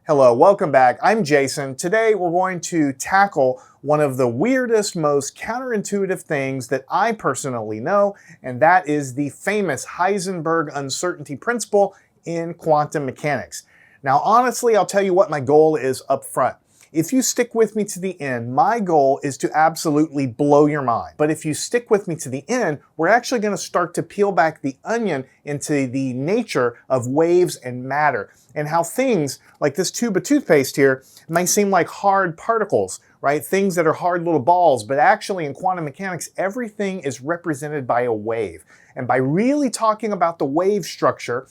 Hello, welcome back. I'm Jason. Today we're going to tackle one of the weirdest, most counterintuitive things that I personally know, and that is the famous Heisenberg Uncertainty Principle in quantum mechanics. Now, honestly, I'll tell you what my goal is up front. If you stick with me to the end, my goal is to absolutely blow your mind. But if you stick with me to the end, we're actually going to start to peel back the onion into the nature of waves and matter, and how things like this tube of toothpaste here might seem like hard particles, right? Things that are hard little balls, but actually in quantum mechanics, everything is represented by a wave. And by really talking about the wave structure,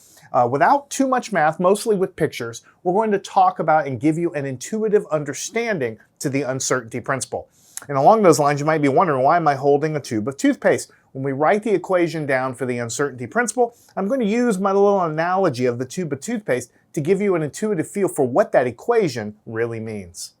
without too much math, mostly with pictures, we're going to talk about and give you an intuitive understanding to the uncertainty principle. And along those lines, you might be wondering, why am I holding a tube of toothpaste? When we write the equation down for the uncertainty principle, I'm going to use my little analogy of the tube of toothpaste to give you an intuitive feel for what that equation really means.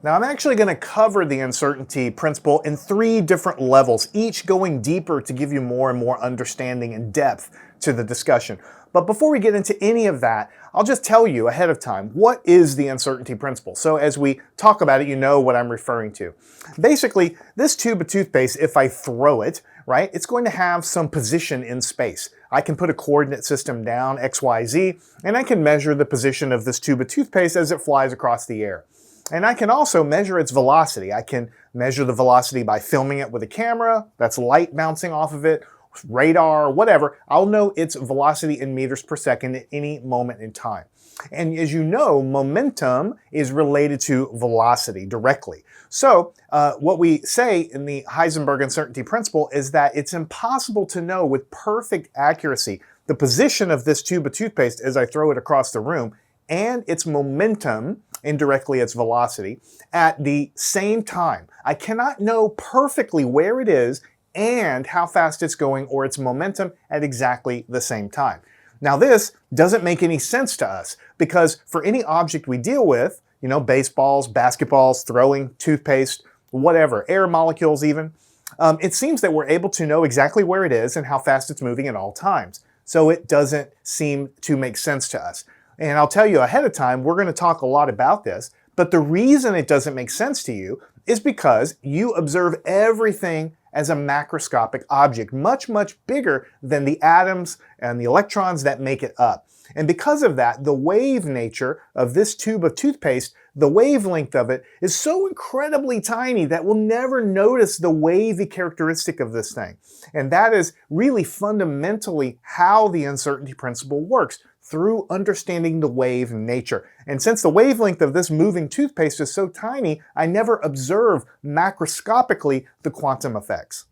Now, I'm actually going to cover the uncertainty principle in 3 different levels, each going deeper to give you more and more understanding and depth to the discussion. But before we get into any of that, I'll just tell you ahead of time, what is the uncertainty principle? So as we talk about it, you know what I'm referring to. Basically, this tube of toothpaste, if I throw it, right, it's going to have some position in space. I can put a coordinate system down, X, Y, Z, and I can measure the position of this tube of toothpaste as it flies across the air. And I can also measure its velocity. I can measure the velocity by filming it with a camera, that's light bouncing off of it, radar, whatever. I'll know its velocity in meters per second at any moment in time. And as you know, momentum is related to velocity directly. So what we say in the Heisenberg Uncertainty Principle is that it's impossible to know with perfect accuracy the position of this tube of toothpaste as I throw it across the room and its momentum, indirectly its velocity, at the same time. I cannot know perfectly where it is and how fast it's going or its momentum at exactly the same time. Now this doesn't make any sense to us because for any object we deal with, you know, baseballs, basketballs, throwing, toothpaste, whatever, air molecules even, it seems that we're able to know exactly where it is and how fast it's moving at all times. So it doesn't seem to make sense to us. And I'll tell you ahead of time, we're going to talk a lot about this, but the reason it doesn't make sense to you is because you observe everything as a macroscopic object, much, much bigger than the atoms and the electrons that make it up. And because of that, the wave nature of this tube of toothpaste, the wavelength of it, is so incredibly tiny that we'll never notice the wavy characteristic of this thing. And that is really fundamentally how the uncertainty principle works, through understanding the wave nature. And since the wavelength of this moving toothpaste is so tiny, I never observe macroscopically the quantum effects.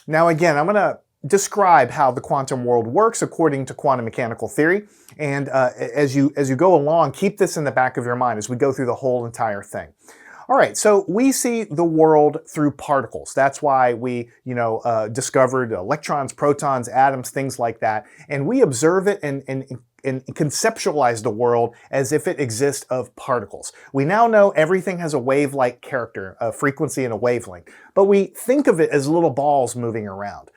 Now again, I'm going to describe how the quantum world works according to quantum mechanical theory. And as you go along, keep this in the back of your mind as we go through the whole entire thing. All right, so we see the world through particles. That's why we, discovered electrons, protons, atoms, things like that. And we observe it and conceptualize the world as if it exists of particles. We now know everything has a wave-like character, a frequency and a wavelength, but we think of it as little balls moving around.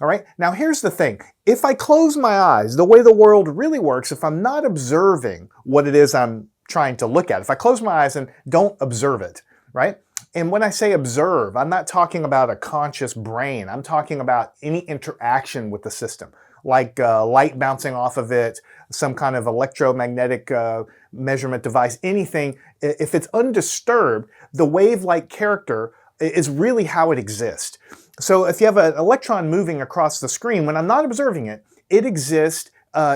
All right, now here's the thing. If I close my eyes, the way the world really works, if I'm not observing what it is I'm trying to look at, if I close my eyes and don't observe it, right? And when I say observe, I'm not talking about a conscious brain. I'm talking about any interaction with the system, like light bouncing off of it, some kind of electromagnetic measurement device, anything. If it's undisturbed, the wave-like character is really how it exists. So if you have an electron moving across the screen, when I'm not observing it, it exists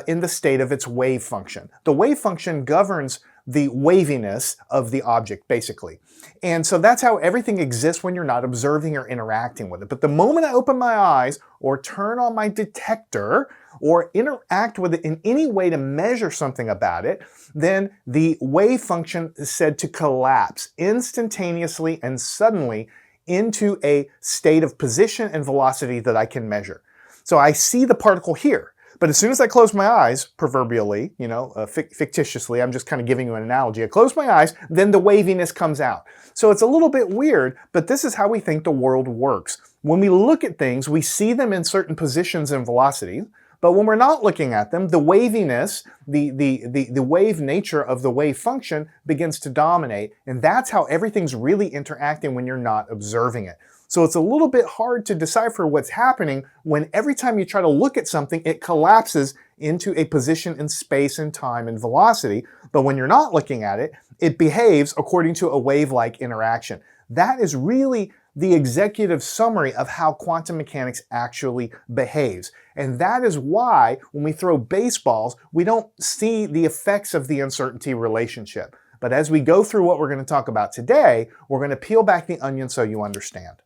in the state of its wave function. The wave function governs the waviness of the object, basically. And so that's how everything exists when you're not observing or interacting with it. But the moment I open my eyes or turn on my detector or interact with it in any way to measure something about it, then the wave function is said to collapse instantaneously and suddenly into a state of position and velocity that I can measure. So I see the particle here, But as soon as I close my eyes, proverbially, fictitiously, I'm just kind of giving you an analogy. I close my eyes, then the waviness comes out. So it's a little bit weird, but this is how we think the world works. When we look at things, we see them in certain positions and velocities, but when we're not looking at them, the waviness, the wave nature of the wave function begins to dominate, and that's how everything's really interacting when you're not observing it. So it's a little bit hard to decipher what's happening when every time you try to look at something, it collapses into a position in space and time and velocity. But when you're not looking at it, it behaves according to a wave-like interaction. That is really the executive summary of how quantum mechanics actually behaves. And that is why when we throw baseballs, we don't see the effects of the uncertainty relationship. But as we go through what we're going to talk about today, we're going to peel back the onion so you understand.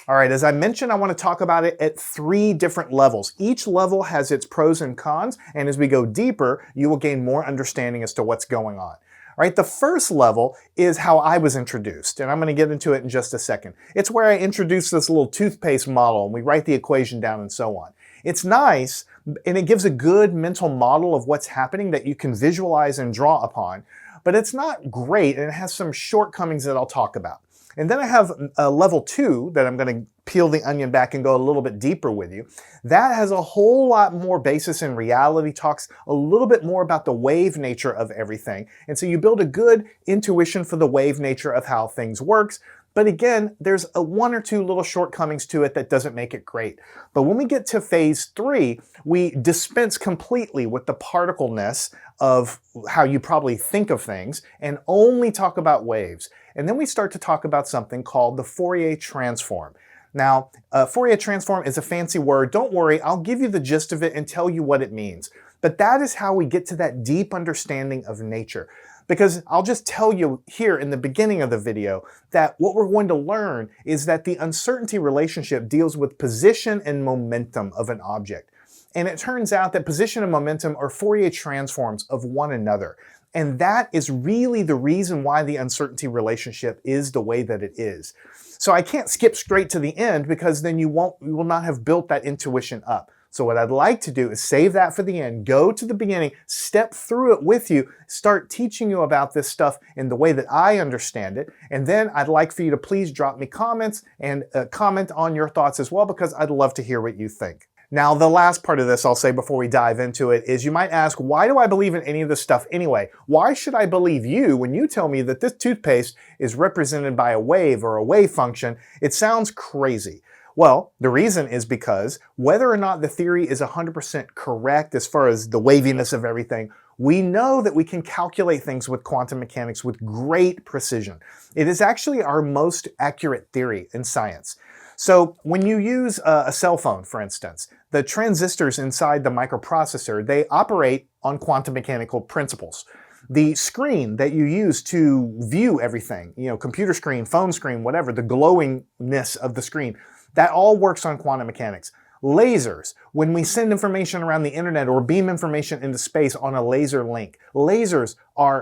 All right, as I mentioned, I want to talk about it at 3 different levels. Each level has its pros and cons, and as we go deeper, you will gain more understanding as to what's going on. All right, the first level is how I was introduced, and I'm going to get into it in just a second. It's where I introduced this little toothpaste model, and we write the equation down and so on. It's nice, and it gives a good mental model of what's happening that you can visualize and draw upon, but it's not great, and it has some shortcomings that I'll talk about. And then I have level 2 that I'm going to peel the onion back and go a little bit deeper with you. That has a whole lot more basis in reality, talks a little bit more about the wave nature of everything. And so you build a good intuition for the wave nature of how things works. But again, there's 1 or 2 little shortcomings to it that doesn't make it great. But when we get to phase 3, we dispense completely with the particleness of how you probably think of things and only talk about waves. And then we start to talk about something called the Fourier transform. Now, Fourier transform is a fancy word. Don't worry, I'll give you the gist of it and tell you what it means. But that is how we get to that deep understanding of nature. Because I'll just tell you here in the beginning of the video that what we're going to learn is that the uncertainty relationship deals with position and momentum of an object. And it turns out that position and momentum are Fourier transforms of one another. And that is really the reason why the uncertainty relationship is the way that it is. So I can't skip straight to the end because then you will not have built that intuition up. So what I'd like to do is save that for the end, go to the beginning, step through it with you, start teaching you about this stuff in the way that I understand it, and then I'd like for you to please drop me comments and comment on your thoughts as well because I'd love to hear what you think. Now, the last part of this I'll say before we dive into it is you might ask, why do I believe in any of this stuff anyway? Why should I believe you when you tell me that this toothpaste is represented by a wave or a wave function? It sounds crazy. Well, the reason is because whether or not the theory is 100% correct as far as the waviness of everything, we know that we can calculate things with quantum mechanics with great precision. It is actually our most accurate theory in science. So when you use a cell phone, for instance, the transistors inside the microprocessor, they operate on quantum mechanical principles. The screen that you use to view everything, computer screen, phone screen, whatever, the glowingness of the screen, that all works on quantum mechanics. Lasers, when we send information around the internet or beam information into space on a laser link, lasers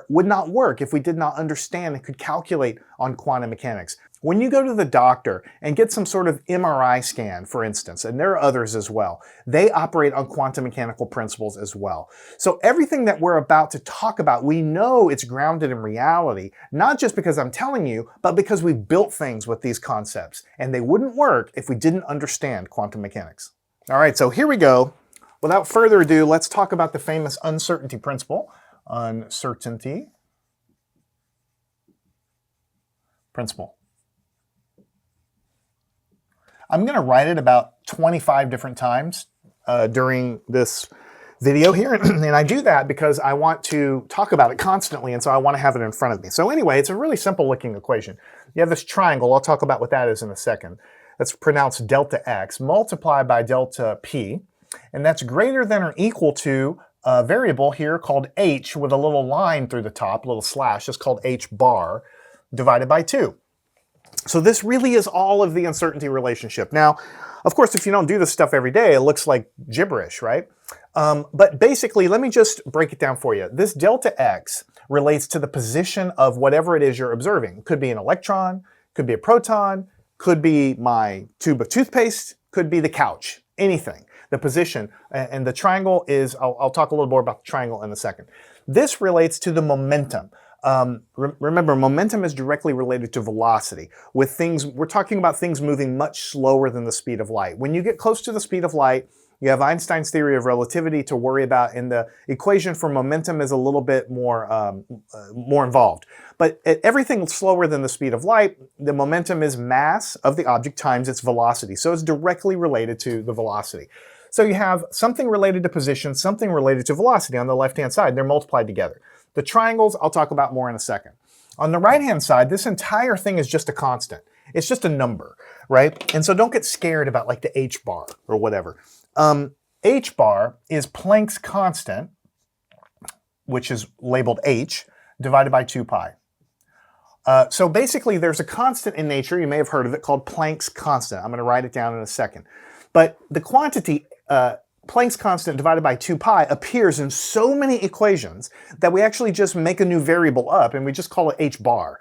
would not work if we did not understand and could calculate on quantum mechanics. When you go to the doctor and get some sort of MRI scan, for instance, and there are others as well, they operate on quantum mechanical principles as well. So everything that we're about to talk about, we know it's grounded in reality, not just because I'm telling you, but because we built things with these concepts, and they wouldn't work if we didn't understand quantum mechanics. All right, so here we go. Without further ado, let's talk about the famous uncertainty principle. Uncertainty principle. I'm going to write it about 25 different times during this video here, and I do that because I want to talk about it constantly, and so I want to have it in front of me. So anyway, it's a really simple looking equation. You have this triangle, I'll talk about what that is in a second. That's pronounced delta x multiplied by delta p, and that's greater than or equal to a variable here called h with a little line through the top, a little slash, it's called h bar, divided by 2. So this really is all of the uncertainty relationship. Now, of course, if you don't do this stuff every day, it looks like gibberish, right? But basically, let me just break it down for you. This delta x relates to the position of whatever it is you're observing. It could be an electron, could be a proton, could be my tube of toothpaste, could be the couch, anything. the position. And the triangle is, I'll talk a little more about the triangle in a second. This relates to the momentum. Remember, momentum is directly related to velocity. With things, we're talking about things moving much slower than the speed of light. When you get close to the speed of light, you have Einstein's theory of relativity to worry about, and the equation for momentum is a little bit more involved. But at everything slower than the speed of light, the momentum is mass of the object times its velocity. So it's directly related to the velocity. So you have something related to position, something related to velocity on the left-hand side. They're multiplied together. The triangles, I'll talk about more in a second. On the right-hand side, this entire thing is just a constant. It's just a number, right? And so don't get scared about like the h bar or whatever. H bar is Planck's constant, which is labeled h, divided by 2 pi. So basically there's a constant in nature, you may have heard of it, called Planck's constant. I'm going to write it down in a second. But the quantity, Planck's constant divided by 2 pi, appears in so many equations that we actually just make a new variable up and we just call it h bar.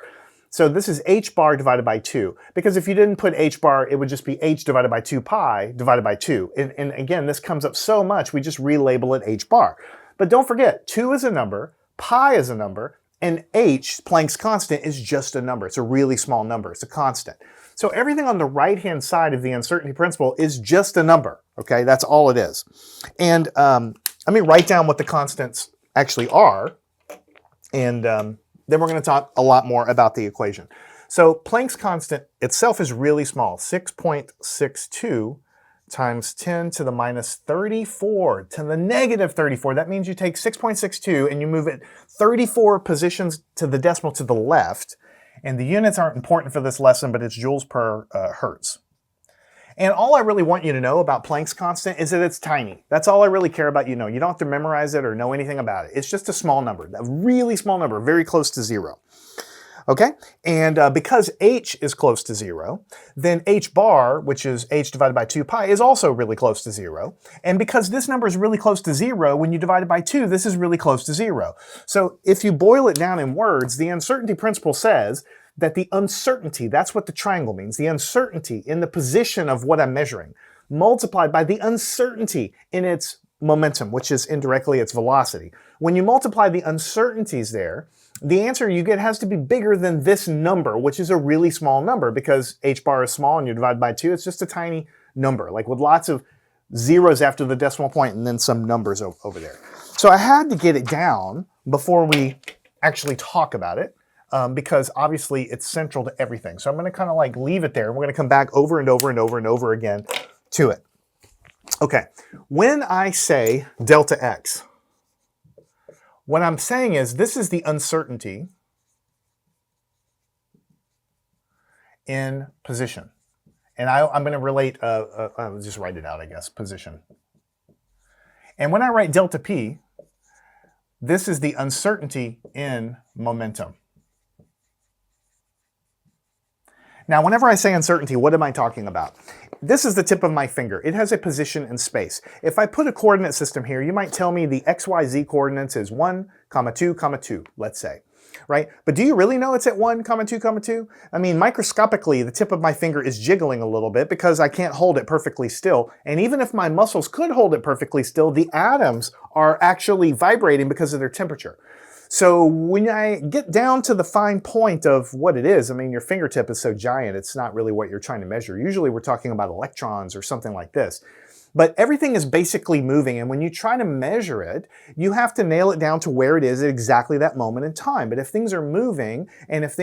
So this is h bar divided by 2, because if you didn't put h bar, it would just be h divided by 2 pi divided by 2. And again, this comes up so much, we just relabel it h bar. But don't forget, 2 is a number, pi is a number, and h, Planck's constant, is just a number. It's a really small number. It's a constant. So everything on the right-hand side of the uncertainty principle is just a number, okay? That's all it is. And let me write down what the constants actually are, and then we're going to talk a lot more about the equation. So Planck's constant itself is really small, 6.62 times 10 to the minus 34 to the negative 34. That means you take 6.62 and you move it 34 positions to the decimal to the left. And the units aren't important for this lesson, but it's joules per hertz. And all I really want you to know about Planck's constant is that it's tiny. That's all I really care about you know. You don't have to memorize it or know anything about it. It's just a small number, a really small number, very close to 0. Okay? And because h is close to 0, then h bar, which is h divided by 2 pi, is also really close to 0. And because this number is really close to 0, when you divide it by 2, this is really close to 0. So if you boil it down in words, the uncertainty principle says that the uncertainty, that's what the triangle means, the uncertainty in the position of what I'm measuring, multiplied by the uncertainty in its momentum, which is indirectly its velocity. When you multiply the uncertainties there, the answer you get has to be bigger than this number, which is a really small number because h bar is small and you divide by 2, it's just a tiny number, like with lots of zeros after the decimal point and then some numbers over there. So I had to get it down before we actually talk about it. Because obviously it's central to everything. So I'm going to kind of like leave it there. We're going to come back over and over and over and over again to it. Okay, when I say delta x, what I'm saying is this is the uncertainty in position. And I'm going to relate, I'll just write it out, I guess, position. And when I write delta p, this is the uncertainty in momentum. Now, whenever I say uncertainty, what am I talking about? This is the tip of my finger. It has a position in space. If I put a coordinate system here, you might tell me the XYZ coordinates is 1, 2, 2, let's say, right? But do you really know it's at 1, 2, 2? I mean, microscopically, the tip of my finger is jiggling a little bit because I can't hold it perfectly still. And even if my muscles could hold it perfectly still, the atoms are actually vibrating because of their temperature. So when I get down to the fine point of what it is, I mean, your fingertip is so giant, it's not really what you're trying to measure. Usually we're talking about electrons or something like this. But everything is basically moving, and when you try to measure it, you have to nail it down to where it is at exactly that moment in time. But if things are moving, and if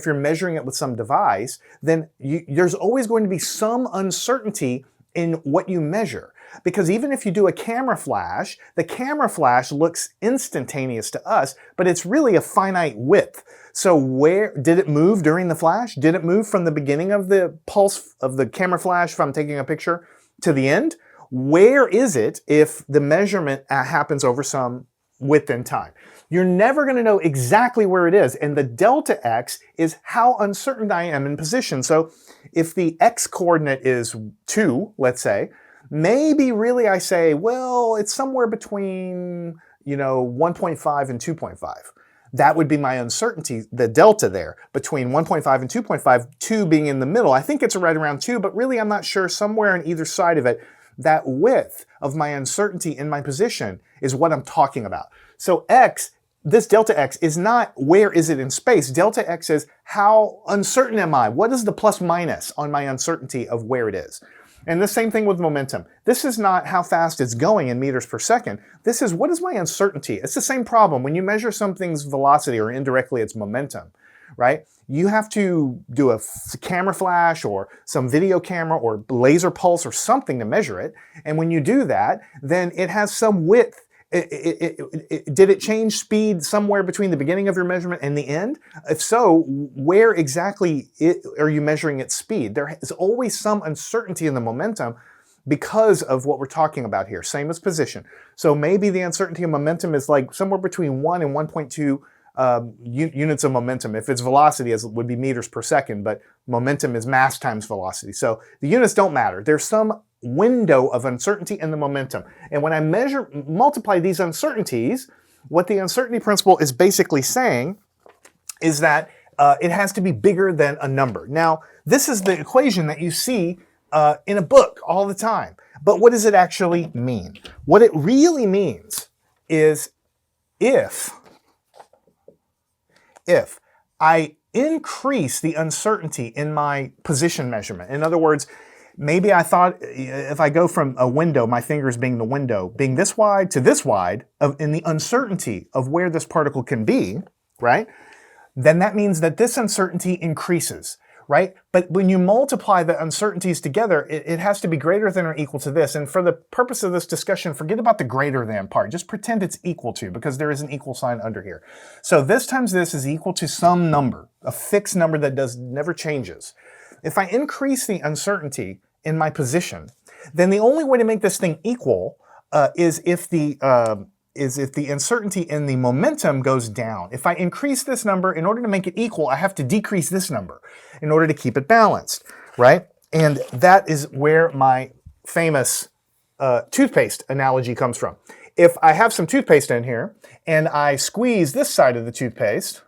you're measuring it with some device, then there's always going to be some uncertainty in what you measure. Because even if you do a camera flash, the camera flash looks instantaneous to us, but it's really a finite width. So where did it move during the flash? Did it move from the beginning of the pulse of the camera flash, if I'm taking a picture, to the end? Where is it if the measurement happens over some width in time? You're never going to know exactly where it is, and the delta x is how uncertain I am in position. So if the x coordinate is 2, let's say, maybe really I say, well, it's somewhere between, 1.5 and 2.5. That would be my uncertainty, the delta there, between 1.5 and 2.5, 2 being in the middle. I think it's right around 2, but really I'm not sure, somewhere on either side of it, that width of my uncertainty in my position is what I'm talking about. So x, this delta x is not where is it in space. Delta x is how uncertain am I? What is the plus minus on my uncertainty of where it is? And the same thing with momentum. This is not how fast it's going in meters per second. This is what is my uncertainty? It's the same problem. When you measure something's velocity or indirectly its momentum, right? You have to do a camera flash or some video camera or laser pulse or something to measure it. And when you do that, then it has some width. Did it change speed somewhere between the beginning of your measurement and the end? If so, where exactly are you measuring its speed? There is always some uncertainty in the momentum because of what we're talking about here. Same as position. So maybe the uncertainty of momentum is like somewhere between 1 and 1.2 units of momentum. If it's velocity, as it would be meters per second, but momentum is mass times velocity. So the units don't matter. There's some window of uncertainty in the momentum. And when I multiply these uncertainties, what the uncertainty principle is basically saying is that it has to be bigger than a number. Now, this is the equation that you see in a book all the time. But what does it actually mean? What it really means is if I increase the uncertainty in my position measurement. In other words, maybe I thought if I go from a window, my fingers being the window, being this wide to this wide, in the uncertainty of where this particle can be, right? Then that means that this uncertainty increases, right? But when you multiply the uncertainties together, it has to be greater than or equal to this. And for the purpose of this discussion, forget about the greater than part. Just pretend it's equal to, because there is an equal sign under here. So this times this is equal to some number, a fixed number that never changes. If I increase the uncertainty in my position, then the only way to make this thing equal is if the uncertainty in the momentum goes down. If I increase this number, in order to make it equal, I have to decrease this number in order to keep it balanced, right? And that is where my famous toothpaste analogy comes from. If I have some toothpaste in here and I squeeze this side of the toothpaste,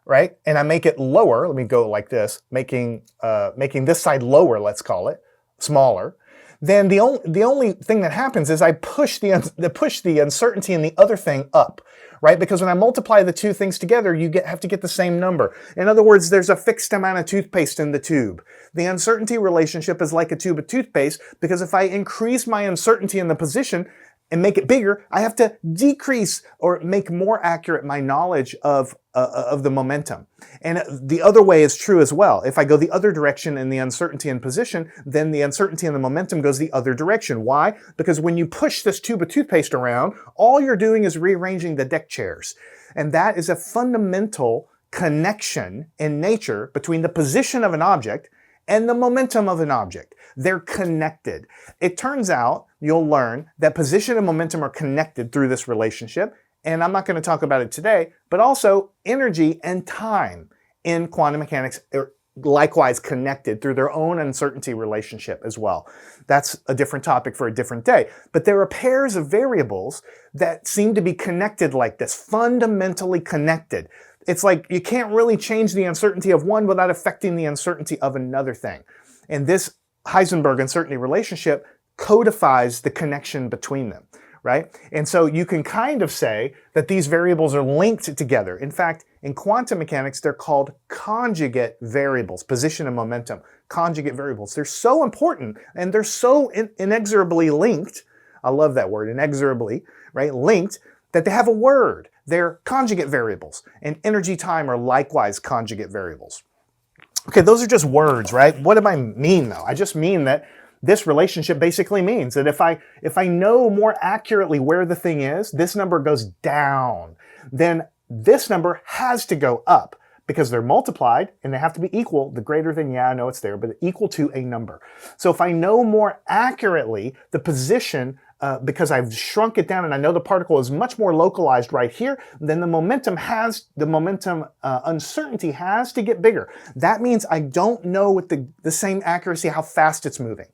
right, and I make it lower, let me go like this, making this side lower, let's call it, smaller, then the only thing that happens is I push the uncertainty in the other thing up, right? Because when I multiply the two things together, you have to get the same number. In other words, there's a fixed amount of toothpaste in the tube. The uncertainty relationship is like a tube of toothpaste, because if I increase my uncertainty in the position and make it bigger, I have to decrease or make more accurate my knowledge of the momentum. And the other way is true as well. If I go the other direction in the uncertainty in position, then the uncertainty in the momentum goes the other direction. Why? Because when you push this tube of toothpaste around, all you're doing is rearranging the deck chairs. And that is a fundamental connection in nature between the position of an object and the momentum of an object. They're connected. It turns out, you'll learn that position and momentum are connected through this relationship, and I'm not going to talk about it today, but also energy and time in quantum mechanics are likewise connected through their own uncertainty relationship as well. That's a different topic for a different day. But there are pairs of variables that seem to be connected like this, fundamentally connected. It's like you can't really change the uncertainty of one without affecting the uncertainty of another thing. And this Heisenberg uncertainty relationship codifies the connection between them, right? And so you can kind of say that these variables are linked together. In fact, in quantum mechanics, they're called conjugate variables, position and momentum, conjugate variables. They're so important and they're so inexorably linked. I love that word, inexorably, right? Linked, that they have a word. They're conjugate variables, and energy, time are likewise conjugate variables. Okay, those are just words, right? What do I mean though? I just mean that this relationship basically means that if I know more accurately where the thing is, this number goes down, then this number has to go up because they're multiplied and they have to be equal. The greater than, yeah, I know it's there, but equal to a number. So if I know more accurately the position because I've shrunk it down and I know the particle is much more localized right here, then the momentum uncertainty has to get bigger. That means I don't know with the same accuracy how fast it's moving,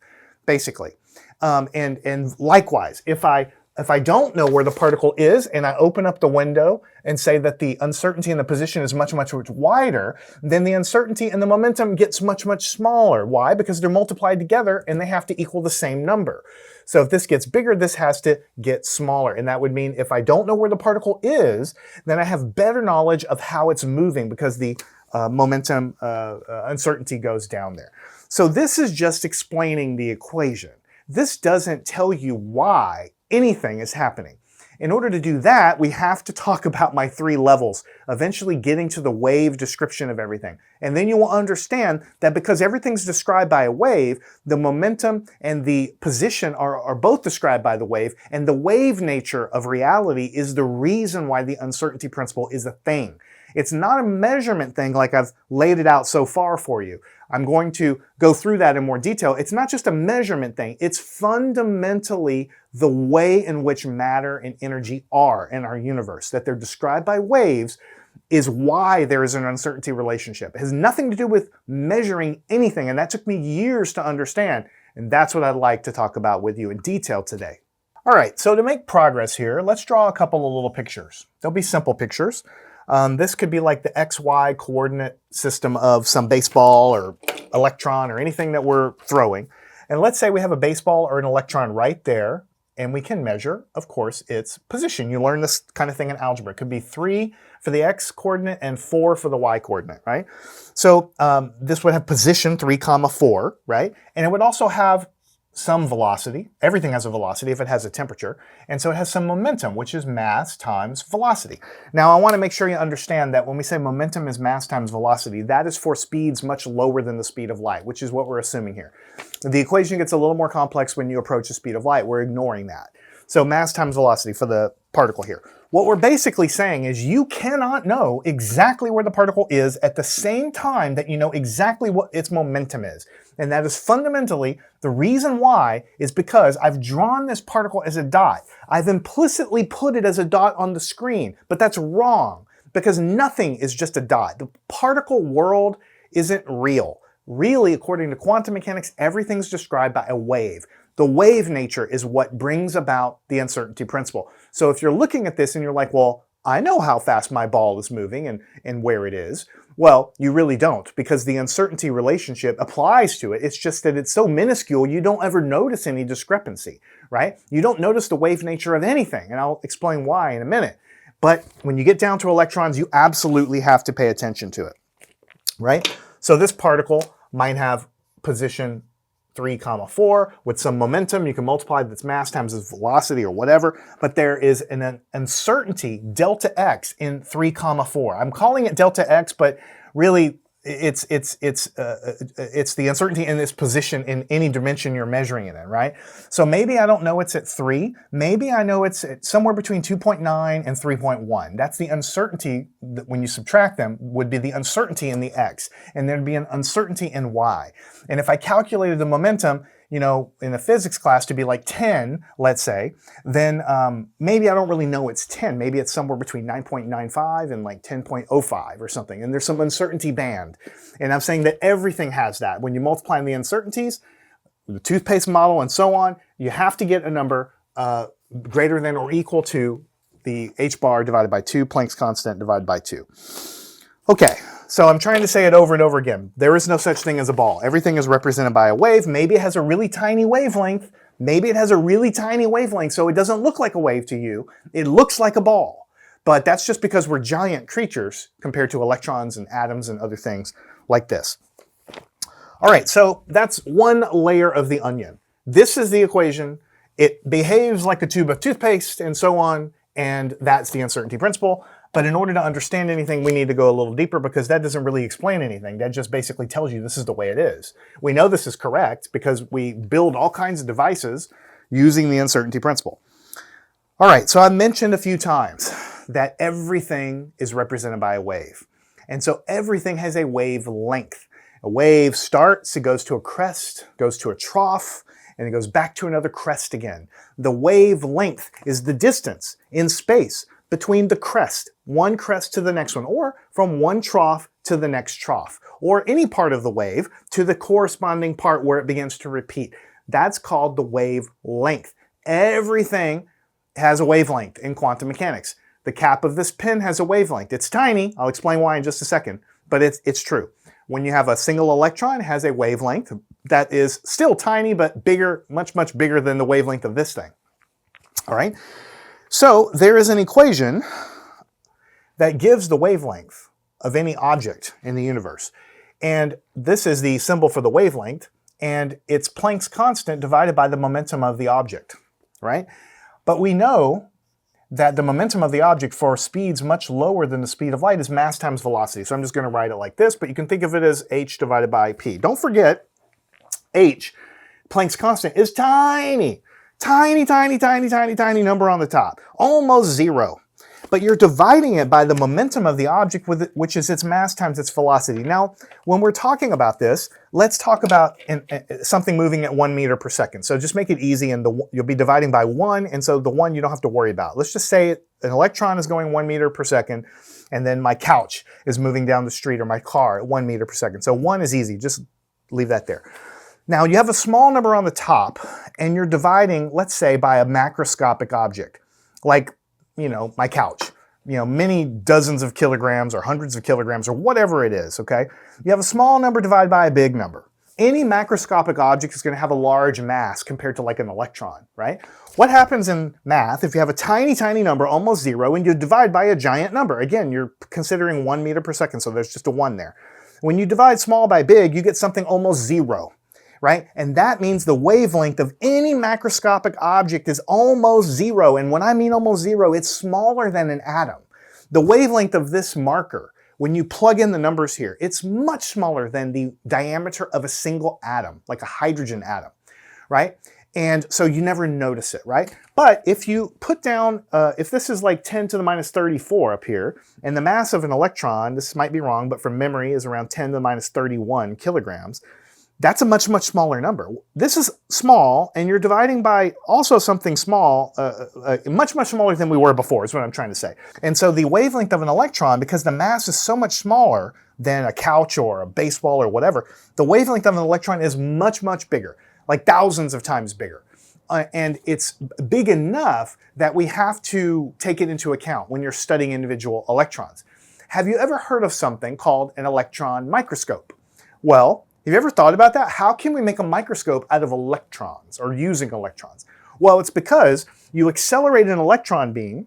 basically. And likewise, if I if I don't know where the particle is and I open up the window and say that the uncertainty in the position is much, much wider, then the uncertainty and the momentum gets much, much smaller. Why? Because they're multiplied together and they have to equal the same number. So if this gets bigger, this has to get smaller. And that would mean if I don't know where the particle is, then I have better knowledge of how it's moving because the momentum uncertainty goes down there. So this is just explaining the equation. This doesn't tell you why anything is happening. In order to do that, we have to talk about my three levels, eventually getting to the wave description of everything. And then you will understand that because everything's described by a wave, the momentum and the position are both described by the wave, and the wave nature of reality is the reason why the uncertainty principle is a thing. It's not a measurement thing like I've laid it out so far for you. I'm going to go through that in more detail. It's not just a measurement thing. It's fundamentally the way in which matter and energy are in our universe. That they're described by waves is why there is an uncertainty relationship. It has nothing to do with measuring anything, and that took me years to understand. And that's what I'd like to talk about with you in detail today. All right, so to make progress here, let's draw a couple of little pictures. They'll be simple pictures. This could be like the XY coordinate system of some baseball or electron or anything that we're throwing. And let's say we have a baseball or an electron right there, and we can measure, of course, its position. You learn this kind of thing in algebra. It could be 3 for the X coordinate and 4 for the Y coordinate, right? So this would have position 3, 4, right? And it would also have some velocity. Everything has a velocity if it has a temperature. And so it has some momentum, which is mass times velocity. Now, I want to make sure you understand that when we say momentum is mass times velocity, that is for speeds much lower than the speed of light, which is what we're assuming here. The equation gets a little more complex when you approach the speed of light. We're ignoring that. So mass times velocity for the particle here. What we're basically saying is you cannot know exactly where the particle is at the same time that you know exactly what its momentum is. And that is fundamentally the reason why is because I've drawn this particle as a dot. I've implicitly put it as a dot on the screen, but that's wrong because nothing is just a dot. The particle world isn't real. Really, according to quantum mechanics, everything's described by a wave. The wave nature is what brings about the uncertainty principle. So if you're looking at this and you're like, well, I know how fast my ball is moving and where it is. Well, you really don't, because the uncertainty relationship applies to it. It's just that it's so minuscule you don't ever notice any discrepancy, right? You don't notice the wave nature of anything, and I'll explain why in a minute. But when you get down to electrons, you absolutely have to pay attention to it, right? So this particle might have position 3, 4 with some momentum. You can multiply its mass times its velocity or whatever, but there is an uncertainty delta x in 3, 4. I'm calling it delta x, but really it's the uncertainty in this position in any dimension you're measuring it in, right? So maybe I don't know it's at 3. Maybe I know it's at somewhere between 2.9 and 3.1. That's the uncertainty that when you subtract them would be the uncertainty in the x, and there'd be an uncertainty in y. And if I calculated the momentum, you know, in a physics class to be like 10, let's say, then maybe I don't really know it's 10. Maybe it's somewhere between 9.95 and like 10.05 or something. And there's some uncertainty band. And I'm saying that everything has that. When you multiply the uncertainties, the toothpaste model and so on, you have to get a number greater than or equal to the h bar divided by 2, Planck's constant divided by 2. Okay, so I'm trying to say it over and over again. There is no such thing as a ball. Everything is represented by a wave. Maybe it has a really tiny wavelength. Maybe it has a really tiny wavelength, so it doesn't look like a wave to you. It looks like a ball. But that's just because we're giant creatures compared to electrons and atoms and other things like this. All right, so that's one layer of the onion. This is the equation. It behaves like a tube of toothpaste and so on, and that's the uncertainty principle. But in order to understand anything, we need to go a little deeper because that doesn't really explain anything. That just basically tells you this is the way it is. We know this is correct because we build all kinds of devices using the uncertainty principle. All right, so I mentioned a few times that everything is represented by a wave. And so everything has a wavelength. A wave starts, it goes to a crest, goes to a trough, and it goes back to another crest again. The wavelength is the distance in space between the crest, one crest to the next one, or from one trough to the next trough, or any part of the wave to the corresponding part where it begins to repeat. That's called the wavelength. Everything has a wavelength in quantum mechanics. The cap of this pen has a wavelength. It's tiny. I'll explain why in just a second, but it's true. When you have a single electron, it has a wavelength that is still tiny, but bigger, much, much bigger than the wavelength of this thing. All right? So there is an equation that gives the wavelength of any object in the universe. And this is the symbol for the wavelength, and it's Planck's constant divided by the momentum of the object, right? But we know that the momentum of the object for speeds much lower than the speed of light is mass times velocity. So I'm just going to write it like this, but you can think of it as h divided by p. Don't forget, h, Planck's constant, is tiny. Tiny, tiny, tiny, tiny, tiny number on the top. Almost zero. But you're dividing it by the momentum of the object, which is its mass times its velocity. Now, when we're talking about this, let's talk about something moving at 1 meter per second. So just make it easy, and you'll be dividing by 1, and so the 1 you don't have to worry about. Let's just say an electron is going 1 meter per second, and then my couch is moving down the street, or my car at 1 meter per second. So 1 is easy, just leave that there. Now, you have a small number on the top, and you're dividing, let's say, by a macroscopic object, like, you know, my couch, you know, many dozens of kilograms or hundreds of kilograms or whatever it is, okay? You have a small number divided by a big number. Any macroscopic object is going to have a large mass compared to like an electron, right? What happens in math if you have a tiny, tiny number, almost zero, and you divide by a giant number? Again, you're considering 1 meter per second, so there's just a 1 there. When you divide small by big, you get something almost zero. Right? And that means the wavelength of any macroscopic object is almost zero. And when I mean almost zero, it's smaller than an atom. The wavelength of this marker, when you plug in the numbers here, it's much smaller than the diameter of a single atom, like a hydrogen atom, right? And so you never notice it, right? But if you put down, if this is like 10 to the minus 34 up here, and the mass of an electron, this might be wrong, but from memory is around 10 to the minus 31 kilograms, that's a much, much smaller number. This is small, and you're dividing by also something small, much, much smaller than we were before, is what I'm trying to say. And so the wavelength of an electron, because the mass is so much smaller than a couch or a baseball or whatever, the wavelength of an electron is much, much bigger, like thousands of times bigger. And it's big enough that we have to take it into account when you're studying individual electrons. Have you ever heard of something called an electron microscope? Well, have you ever thought about that? How can we make a microscope out of electrons or using electrons? Well, it's because you accelerate an electron beam,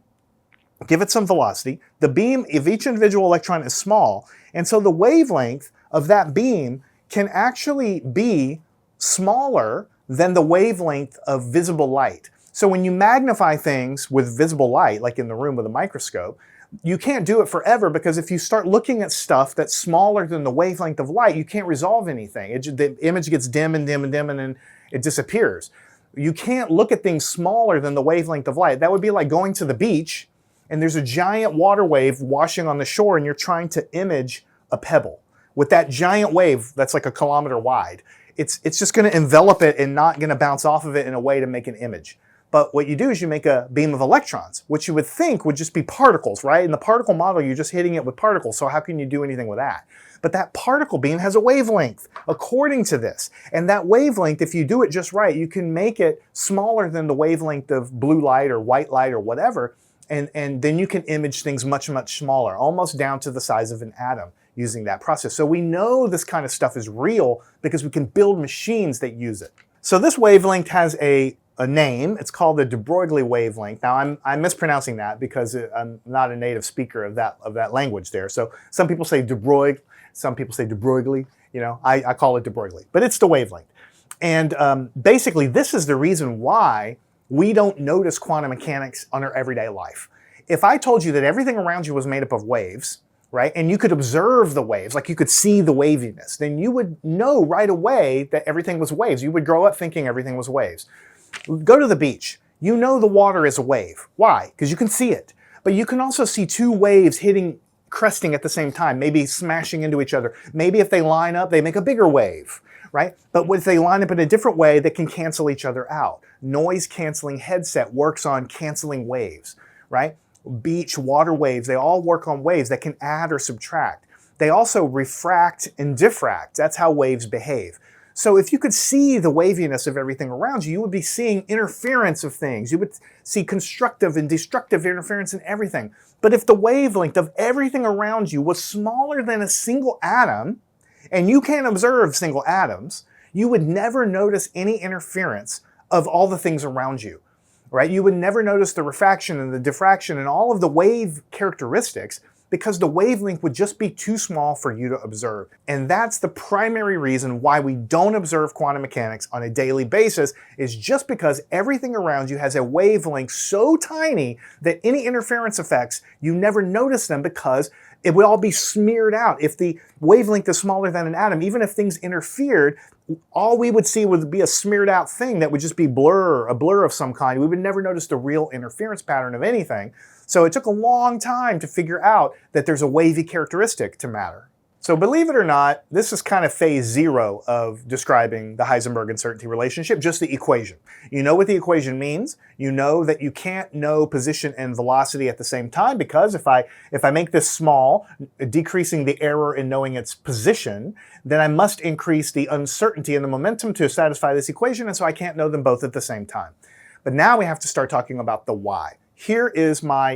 give it some velocity. The beam of each individual electron is small, and so the wavelength of that beam can actually be smaller than the wavelength of visible light. So when you magnify things with visible light, like in the room with a microscope, you can't do it forever, because if you start looking at stuff that's smaller than the wavelength of light, you can't resolve anything. The image gets dim and dim and dim, and then it disappears. You can't look at things smaller than the wavelength of light. That would be like going to the beach, and there's a giant water wave washing on the shore, and you're trying to image a pebble. With that giant wave that's like a kilometer wide, it's just going to envelop it and not going to bounce off of it in a way to make an image. But what you do is you make a beam of electrons, which you would think would just be particles, right? In the particle model, you're just hitting it with particles, so how can you do anything with that? But that particle beam has a wavelength according to this. And that wavelength, if you do it just right, you can make it smaller than the wavelength of blue light or white light or whatever, and then you can image things much, much smaller, almost down to the size of an atom using that process. So we know this kind of stuff is real because we can build machines that use it. So this wavelength has a name. It's called the de Broglie wavelength. Now I'm mispronouncing that because I'm not a native speaker of that language there. So some people say de Broglie, some people say de Broglie. You know, I call it de Broglie, but it's the wavelength. And basically, this is the reason why we don't notice quantum mechanics on our everyday life. If I told you that everything around you was made up of waves, right, and you could observe the waves, like you could see the waviness, then you would know right away that everything was waves. You would grow up thinking everything was waves. Go to the beach. You know the water is a wave. Why? Because you can see it. But you can also see two waves cresting at the same time, maybe smashing into each other. Maybe if they line up, they make a bigger wave, right? But if they line up in a different way, they can cancel each other out. Noise canceling headset works on canceling waves, right? Beach, water waves, they all work on waves that can add or subtract. They also refract and diffract. That's how waves behave. So if you could see the waviness of everything around you, you would be seeing interference of things. You would see constructive and destructive interference in everything. But if the wavelength of everything around you was smaller than a single atom, and you can't observe single atoms, you would never notice any interference of all the things around you, right? You would never notice the refraction and the diffraction and all of the wave characteristics, because the wavelength would just be too small for you to observe. And that's the primary reason why we don't observe quantum mechanics on a daily basis, is just because everything around you has a wavelength so tiny that any interference effects, you never notice them because it would all be smeared out. If the wavelength is smaller than an atom, even if things interfered, all we would see would be a smeared out thing that would just be a blur of some kind. We would never notice the real interference pattern of anything. So it took a long time to figure out that there's a wavy characteristic to matter. So believe it or not, this is kind of phase 0 of describing the Heisenberg uncertainty relationship, just the equation. You know what the equation means. You know that you can't know position and velocity at the same time, because if I make this small, decreasing the error in knowing its position, then I must increase the uncertainty and the momentum to satisfy this equation, and so I can't know them both at the same time. But now we have to start talking about the why. Here is my,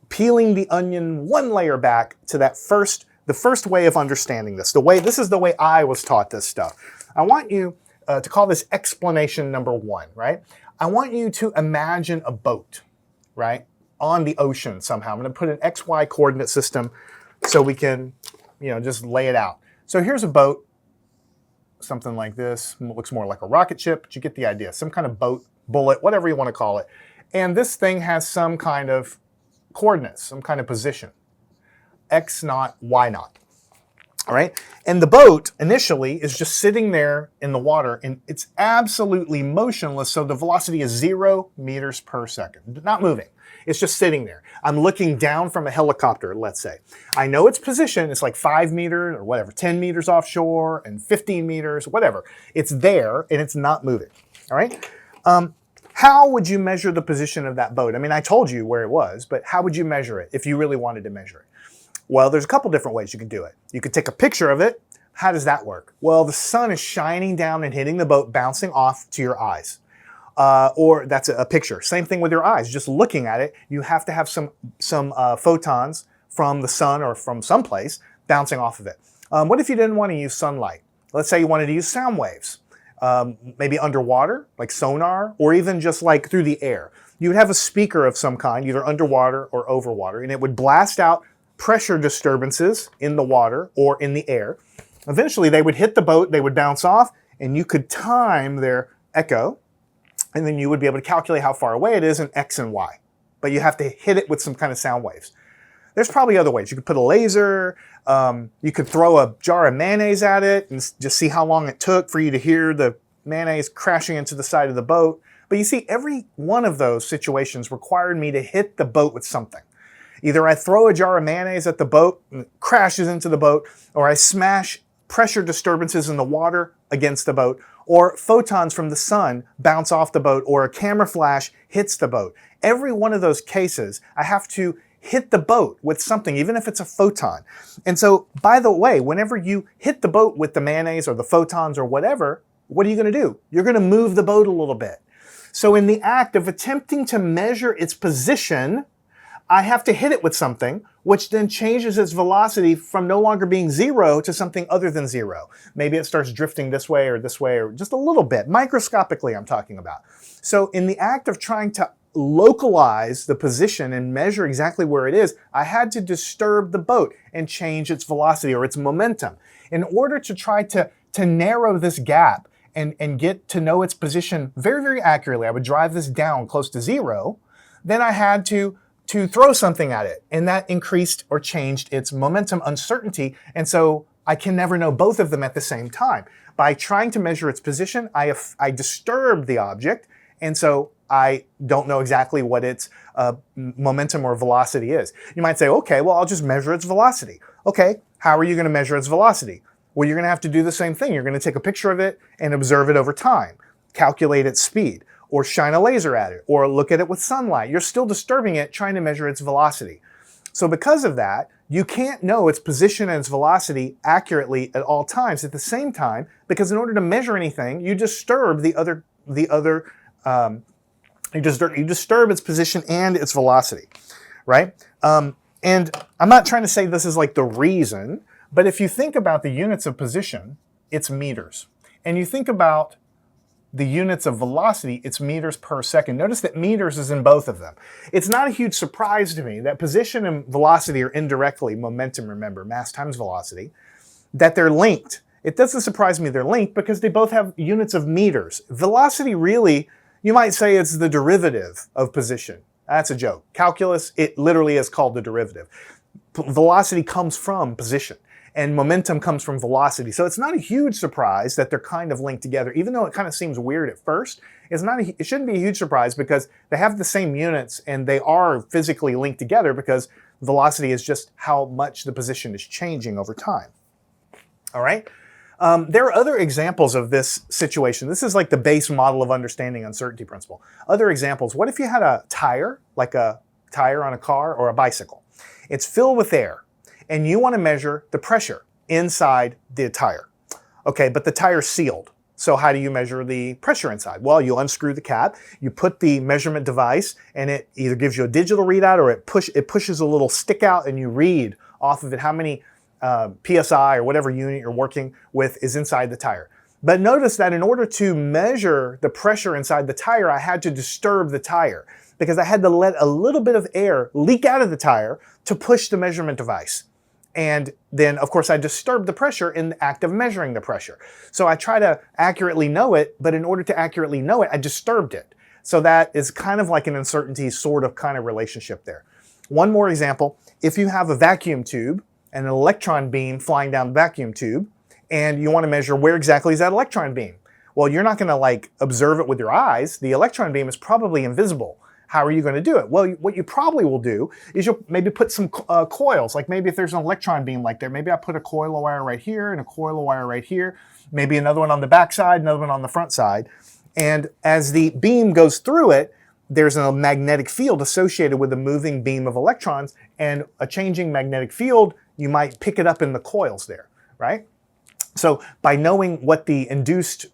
peeling the onion one layer back to the first way of understanding this. This is the way I was taught this stuff. I want you to call this explanation number 1, right? I want you to imagine a boat, right, on the ocean somehow. I'm going to put an XY coordinate system so we can, just lay it out. So here's a boat, something like this. It looks more like a rocket ship, but you get the idea. Some kind of boat, bullet, whatever you want to call it. And this thing has some kind of coordinates, some kind of position. X naught, Y naught. All right? And the boat initially is just sitting there in the water, and it's absolutely motionless, so the velocity is 0 meters per second. Not moving. It's just sitting there. I'm looking down from a helicopter, let's say. I know its position. It's like 5 meters or whatever, 10 meters offshore and 15 meters, whatever. It's there, and it's not moving. All right? How would you measure the position of that boat? I mean, I told you where it was, but how would you measure it if you really wanted to measure it? Well, there's a couple different ways you could do it. You could take a picture of it. How does that work? Well, the sun is shining down and hitting the boat, bouncing off to your eyes. Or that's a picture. Same thing with your eyes. Just looking at it, you have to have some photons from the sun or from someplace bouncing off of it. What if you didn't want to use sunlight? Let's say you wanted to use sound waves. Maybe underwater, like sonar, or even just like through the air. You would have a speaker of some kind, either underwater or over water, and it would blast out pressure disturbances in the water or in the air. Eventually, they would hit the boat, they would bounce off, and you could time their echo, and then you would be able to calculate how far away it is in X and Y. But you have to hit it with some kind of sound waves. There's probably other ways. You could put a laser, you could throw a jar of mayonnaise at it and just see how long it took for you to hear the mayonnaise crashing into the side of the boat. But you see, every one of those situations required me to hit the boat with something. Either I throw a jar of mayonnaise at the boat and it crashes into the boat, or I smash pressure disturbances in the water against the boat, or photons from the sun bounce off the boat, or a camera flash hits the boat. Every one of those cases, I have to hit the boat with something, even if it's a photon. And so, by the way, whenever you hit the boat with the mayonnaise or the photons or whatever, what are you going to do? You're going to move the boat a little bit. So in the act of attempting to measure its position, I have to hit it with something, which then changes its velocity from no longer being 0 to something other than 0. Maybe it starts drifting this way, or just a little bit. Microscopically, I'm talking about. So in the act of trying to localize the position and measure exactly where it is, I had to disturb the boat and change its velocity or its momentum. In order to try to narrow this gap and get to know its position very, very accurately, I would drive this down close to 0. Then I had to throw something at it, and that increased or changed its momentum uncertainty, and so I can never know both of them at the same time. By trying to measure its position, I disturb the object, and so I don't know exactly what its momentum or velocity is. You might say, okay, well, I'll just measure its velocity. Okay, how are you going to measure its velocity? Well, you're going to have to do the same thing. You're going to take a picture of it and observe it over time, calculate its speed, or shine a laser at it, or look at it with sunlight. You're still disturbing it, trying to measure its velocity. So because of that, you can't know its position and its velocity accurately at all times at the same time, because in order to measure anything, you disturb you disturb its position and its velocity, right? And I'm not trying to say this is like the reason, but if you think about the units of position, it's meters. And you think about the units of velocity, it's meters per second. Notice that meters is in both of them. It's not a huge surprise to me that position and velocity are indirectly momentum, remember, mass times velocity, that they're linked. It doesn't surprise me they're linked because they both have units of meters. Velocity really, you might say it's the derivative of position. That's a joke. Calculus, it literally is called the derivative. Velocity comes from position, and momentum comes from velocity. So it's not a huge surprise that they're kind of linked together, even though it kind of seems weird at first. It shouldn't be a huge surprise because they have the same units and they are physically linked together because velocity is just how much the position is changing over time. All right? There are other examples of this situation. This is like the base model of understanding uncertainty principle. Other examples, what if you had a tire, like a tire on a car or a bicycle? It's filled with air, and you want to measure the pressure inside the tire. Okay, but the tire's sealed. So how do you measure the pressure inside? Well, you unscrew the cap, you put the measurement device, and it either gives you a digital readout or it pushes a little stick out, and you read off of it how many PSI or whatever unit you're working with is inside the tire. But notice that in order to measure the pressure inside the tire, I had to disturb the tire because I had to let a little bit of air leak out of the tire to push the measurement device. And then, of course, I disturbed the pressure in the act of measuring the pressure. So I try to accurately know it, but in order to accurately know it, I disturbed it. So that is kind of like an uncertainty sort of kind of relationship there. One more example, if you have a vacuum tube and an electron beam flying down the vacuum tube, and you want to measure where exactly is that electron beam. Well, you're not going to like observe it with your eyes. The electron beam is probably invisible. How are you going to do it? Well, what you probably will do is you'll maybe put some coils, like maybe if there's an electron beam like there, maybe I put a coil of wire right here and a coil of wire right here, maybe another one on the back side, another one on the front side. And as the beam goes through it, there's a magnetic field associated with the moving beam of electrons, and a changing magnetic field, you might pick it up in the coils there, right? So by knowing what the induced,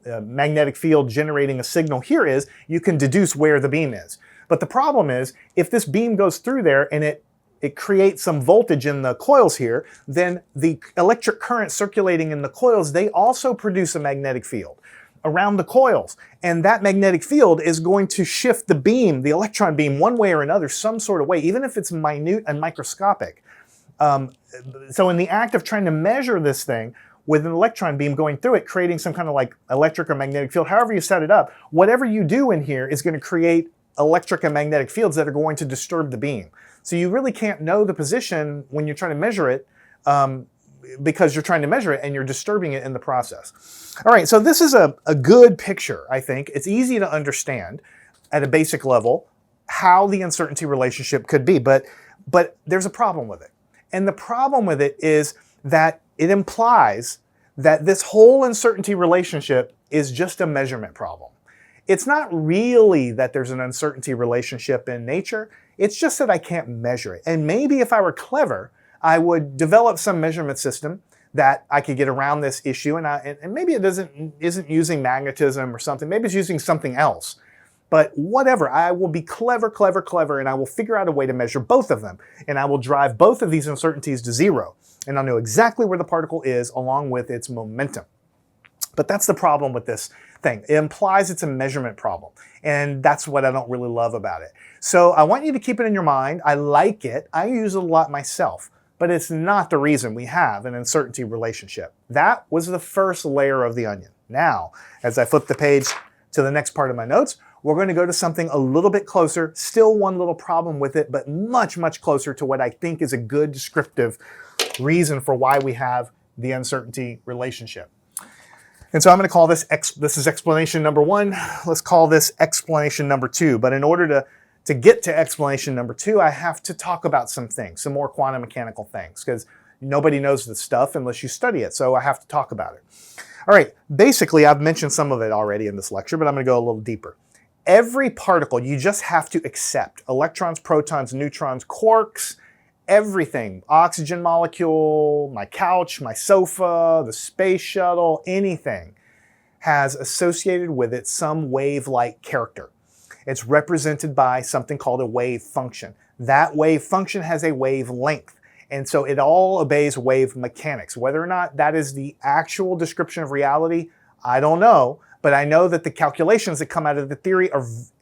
magnetic field generating a signal here is, you can deduce where the beam is. But the problem is, if this beam goes through there and it creates some voltage in the coils here, then the electric current circulating in the coils, they also produce a magnetic field around the coils. And that magnetic field is going to shift the beam, the electron beam, one way or another, some sort of way, even if it's minute and microscopic. So in the act of trying to measure this thing with an electron beam going through it, creating some kind of like electric or magnetic field, however you set it up, whatever you do in here is going to create electric and magnetic fields that are going to disturb the beam. So you really can't know the position when you're trying to measure it because you're trying to measure it and you're disturbing it in the process. All right, so this is a good picture, I think. It's easy to understand at a basic level how the uncertainty relationship could be, but there's a problem with it. And the problem with it is that it implies that this whole uncertainty relationship is just a measurement problem. It's not really that there's an uncertainty relationship in nature, it's just that I can't measure it. And maybe if I were clever, I would develop some measurement system that I could get around this issue, and maybe it isn't using magnetism or something, maybe it's using something else. But whatever, I will be clever, and I will figure out a way to measure both of them. And I will drive both of these uncertainties to zero. And I'll know exactly where the particle is along with its momentum. But that's the problem with this thing. It implies it's a measurement problem. And that's what I don't really love about it. So I want you to keep it in your mind. I like it. I use it a lot myself. But it's not the reason we have an uncertainty relationship. That was the first layer of the onion. Now, as I flip the page to the next part of my notes, we're going to go to something a little bit closer, still one little problem with it, but much, much closer to what I think is a good descriptive reason for why we have the uncertainty relationship. And so I'm going to call this is explanation number one. Let's call this explanation number two. But in order to get to explanation number two, I have to talk about some things, some more quantum mechanical things, because nobody knows this stuff unless you study it. So I have to talk about it. All right, basically, I've mentioned some of it already in this lecture, but I'm going to go a little deeper. Every particle, you just have to accept electrons, protons, neutrons, quarks, everything, oxygen molecule, my couch, my sofa, the space shuttle, anything, has associated with it some wave-like character. It's represented by something called a wave function. That wave function has a wavelength, and so it all obeys wave mechanics. Whether or not that is the actual description of reality, I don't know, but I know that the calculations that come out of the theory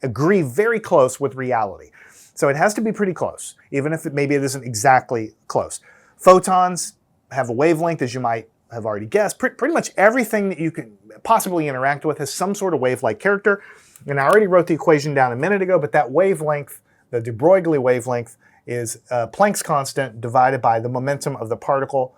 agree very close with reality. So it has to be pretty close, even if maybe it isn't exactly close. Photons have a wavelength, as you might have already guessed. Pretty much everything that you can possibly interact with has some sort of wave-like character. And I already wrote the equation down a minute ago, but that wavelength, the de Broglie wavelength, is Planck's constant divided by the momentum of the particle.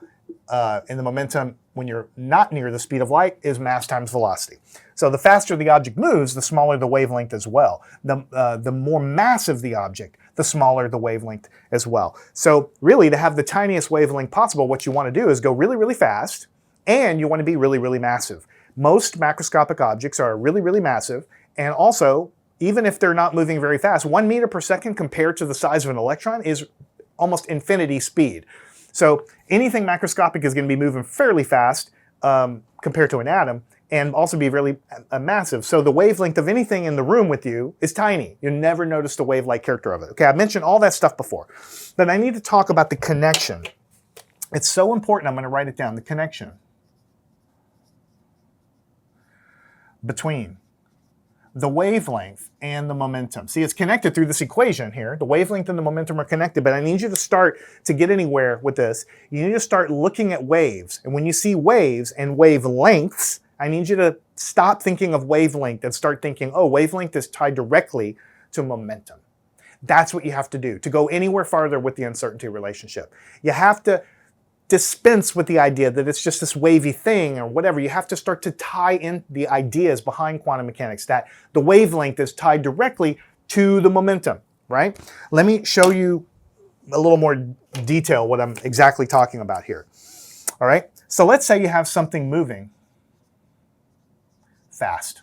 And the momentum, when you're not near the speed of light, is mass times velocity. So the faster the object moves, the smaller the wavelength as well. The more massive the object, the smaller the wavelength as well. So really, to have the tiniest wavelength possible, what you want to do is go really, really fast, and you want to be really, really massive. Most macroscopic objects are really, really massive, and also, even if they're not moving very fast, 1 meter per second compared to the size of an electron is almost infinity speed. So anything macroscopic is going to be moving fairly fast compared to an atom, and also be really massive. So the wavelength of anything in the room with you is tiny. You never notice the wave-like character of it. Okay, I mentioned all that stuff before, but I need to talk about the connection. It's so important, I'm going to write it down, the connection between the wavelength and the momentum. See, it's connected through this equation here. The wavelength and the momentum are connected, but I need you to start, to get anywhere with this, you need to start looking at waves. And when you see waves and wavelengths, I need you to stop thinking of wavelength and start thinking, oh, wavelength is tied directly to momentum. That's what you have to do to go anywhere farther with the uncertainty relationship. You have to dispense with the idea that it's just this wavy thing or whatever. You have to start to tie in the ideas behind quantum mechanics, that the wavelength is tied directly to the momentum, right? Let me show you a little more detail what I'm exactly talking about here. All right, so let's say you have something moving fast,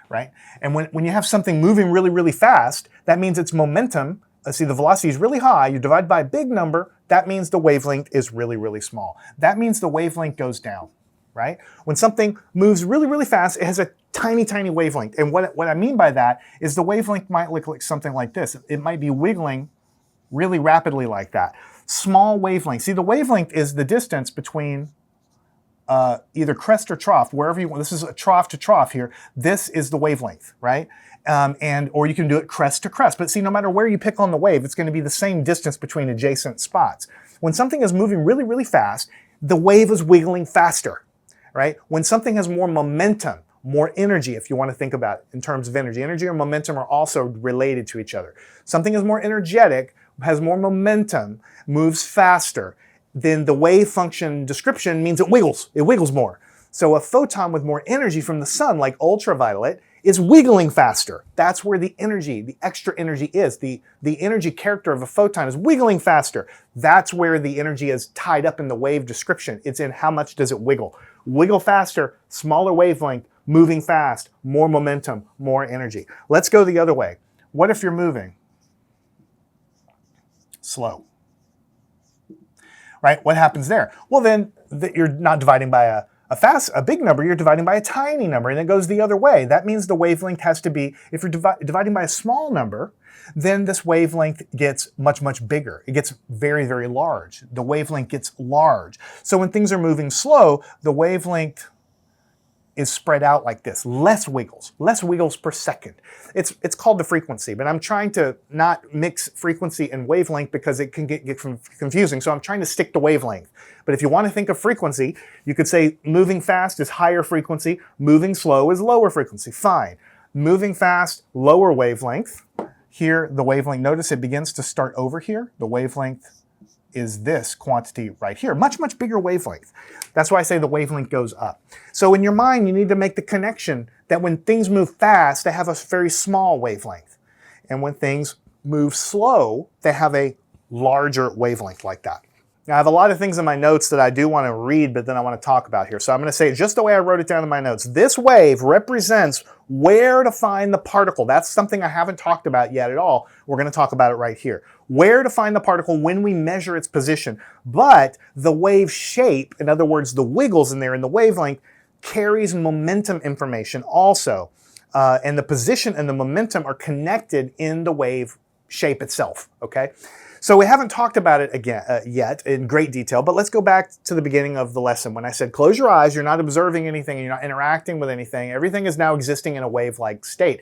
right? And when you have something moving really, really fast, that means its momentum, see, the velocity is really high, you divide by a big number, that means the wavelength is really, really small. That means the wavelength goes down, right? When something moves really, really fast, it has a tiny, tiny wavelength. And what I mean by that is the wavelength might look like something like this. It might be wiggling really rapidly like that. Small wavelength. See, the wavelength is the distance between either crest or trough, wherever you want. This is a trough to trough here. This is the wavelength, right? Or you can do it crest to crest. But see, no matter where you pick on the wave, it's going to be the same distance between adjacent spots. When something is moving really, really fast, the wave is wiggling faster, right? When something has more momentum, more energy, if you want to think about it in terms of energy. Energy or momentum are also related to each other. Something is more energetic, has more momentum, moves faster, then the wave function description means it wiggles more. So a photon with more energy from the sun, like ultraviolet, is wiggling faster. That's where the energy, the extra energy is. The energy character of a photon is wiggling faster. That's where the energy is tied up in the wave description. It's in how much does it wiggle. Wiggle faster, smaller wavelength, moving fast, more momentum, more energy. Let's go the other way. What if you're moving slow? Right? What happens there? Well, then you're not dividing by a big number, you're dividing by a tiny number, and it goes the other way. That means the wavelength has to be, if you're dividing by a small number, then this wavelength gets much, much bigger. It gets very, very large. The wavelength gets large. So when things are moving slow, the wavelength is spread out like this, less wiggles per second. It's called the frequency, but I'm trying to not mix frequency and wavelength because it can get confusing, so I'm trying to stick to wavelength. But if you want to think of frequency, you could say moving fast is higher frequency, moving slow is lower frequency. Fine. Moving fast, lower wavelength. Here, the wavelength, notice it begins to start over here. The wavelength is this quantity right here, much, much bigger wavelength. That's why I say the wavelength goes up. So in your mind, you need to make the connection that when things move fast, they have a very small wavelength. And when things move slow, they have a larger wavelength like that. Now, I have a lot of things in my notes that I do want to read, but then I want to talk about here. So I'm going to say it just the way I wrote it down in my notes. This wave represents where to find the particle. That's something I haven't talked about yet at all. We're going to talk about it right here. Where to find the particle when we measure its position. But the wave shape, in other words, the wiggles in there in the wavelength, carries momentum information also. And the position and the momentum are connected in the wave shape itself, okay? So we haven't talked about it again yet in great detail, but let's go back to the beginning of the lesson when I said close your eyes, you're not observing anything, you're not interacting with anything, everything is now existing in a wave-like state.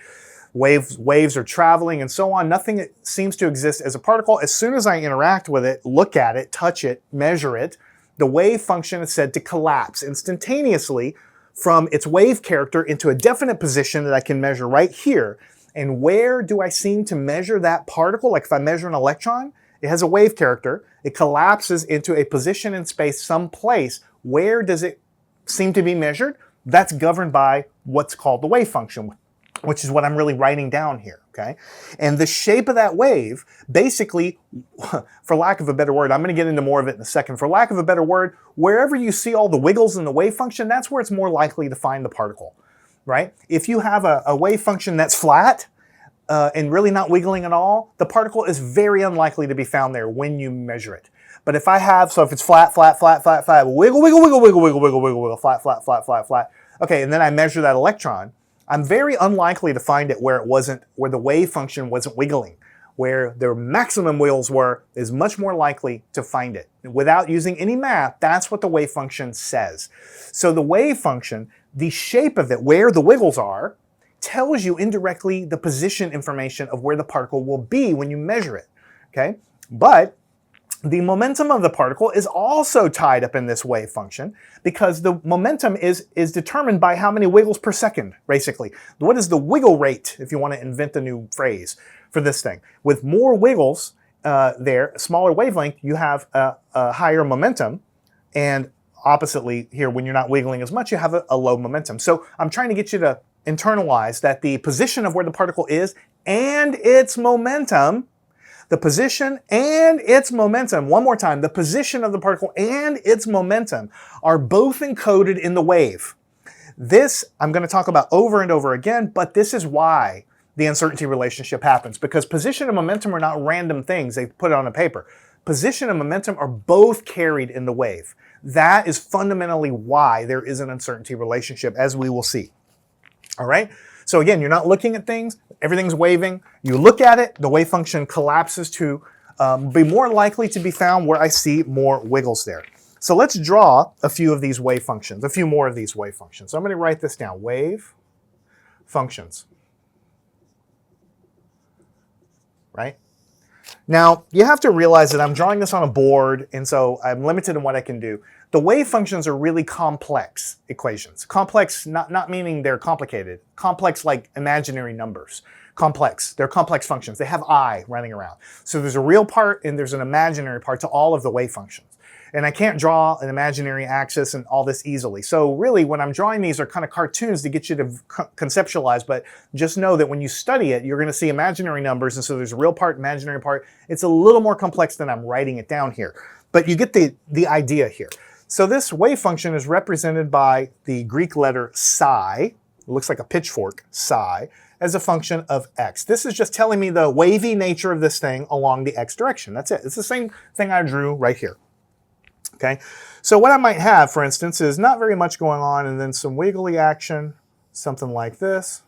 Waves are traveling and so on, nothing seems to exist as a particle. As soon as I interact with it, look at it, touch it, measure it, the wave function is said to collapse instantaneously from its wave character into a definite position that I can measure right here. And where do I seem to measure that particle? Like if I measure an electron, it has a wave character. It collapses into a position in space someplace. Where does it seem to be measured? That's governed by what's called the wave function, which is what I'm really writing down here, okay? And the shape of that wave, basically, for lack of a better word, I'm going to get into more of it in a second. For lack of a better word, wherever you see all the wiggles in the wave function, that's where it's more likely to find the particle, right? If you have a wave function that's flat, and really not wiggling at all, the particle is very unlikely to be found there when you measure it. But if I have, so if it's flat, flat, flat, flat, flat, wiggle, wiggle, wiggle, wiggle, wiggle, wiggle, wiggle, wiggle, flat, flat, flat, flat, flat, okay, and then I measure that electron, I'm very unlikely to find it where it wasn't, where the wave function wasn't wiggling. Where the maximum wiggles were is much more likely to find it. Without using any math, that's what the wave function says. So the wave function, the shape of it, where the wiggles are, tells you indirectly the position information of where the particle will be when you measure it, okay? But the momentum of the particle is also tied up in this wave function because the momentum is determined by how many wiggles per second, basically. What is the wiggle rate, if you want to invent a new phrase for this thing? With more wiggles there, smaller wavelength, you have a higher momentum, and oppositely here, when you're not wiggling as much, you have a low momentum. So I'm trying to get you to internalize that the position of where the particle is and its momentum, the position and its momentum, one more time, the position of the particle and its momentum are both encoded in the wave. This I'm going to talk about over and over again, but this is why the uncertainty relationship happens, because position and momentum are not random things they put on a paper. Position and momentum are both carried in the wave. That is fundamentally why there is an uncertainty relationship, as we will see. All right, so again, you're not looking at things, everything's waving. You look at it, the wave function collapses to be more likely to be found where I see more wiggles there. So let's draw a few of these wave functions, a few more of these wave functions. So I'm going to write this down, wave functions, right? Now, you have to realize that I'm drawing this on a board, and so I'm limited in what I can do. The wave functions are really complex equations. Complex, not meaning they're complicated. Complex like imaginary numbers. Complex, they're complex functions. They have I running around. So there's a real part and there's an imaginary part to all of the wave functions. And I can't draw an imaginary axis and all this easily. So really, when I'm drawing these are kind of cartoons to get you to conceptualize, but just know that when you study it, you're going to see imaginary numbers, and so there's a real part, imaginary part. It's a little more complex than I'm writing it down here. But you get the idea here. So this wave function is represented by the Greek letter psi, it looks like a pitchfork, psi, as a function of x. This is just telling me the wavy nature of this thing along the x direction. That's it. It's the same thing I drew right here. Okay, so what I might have, for instance, is not very much going on and then some wiggly action, something like this.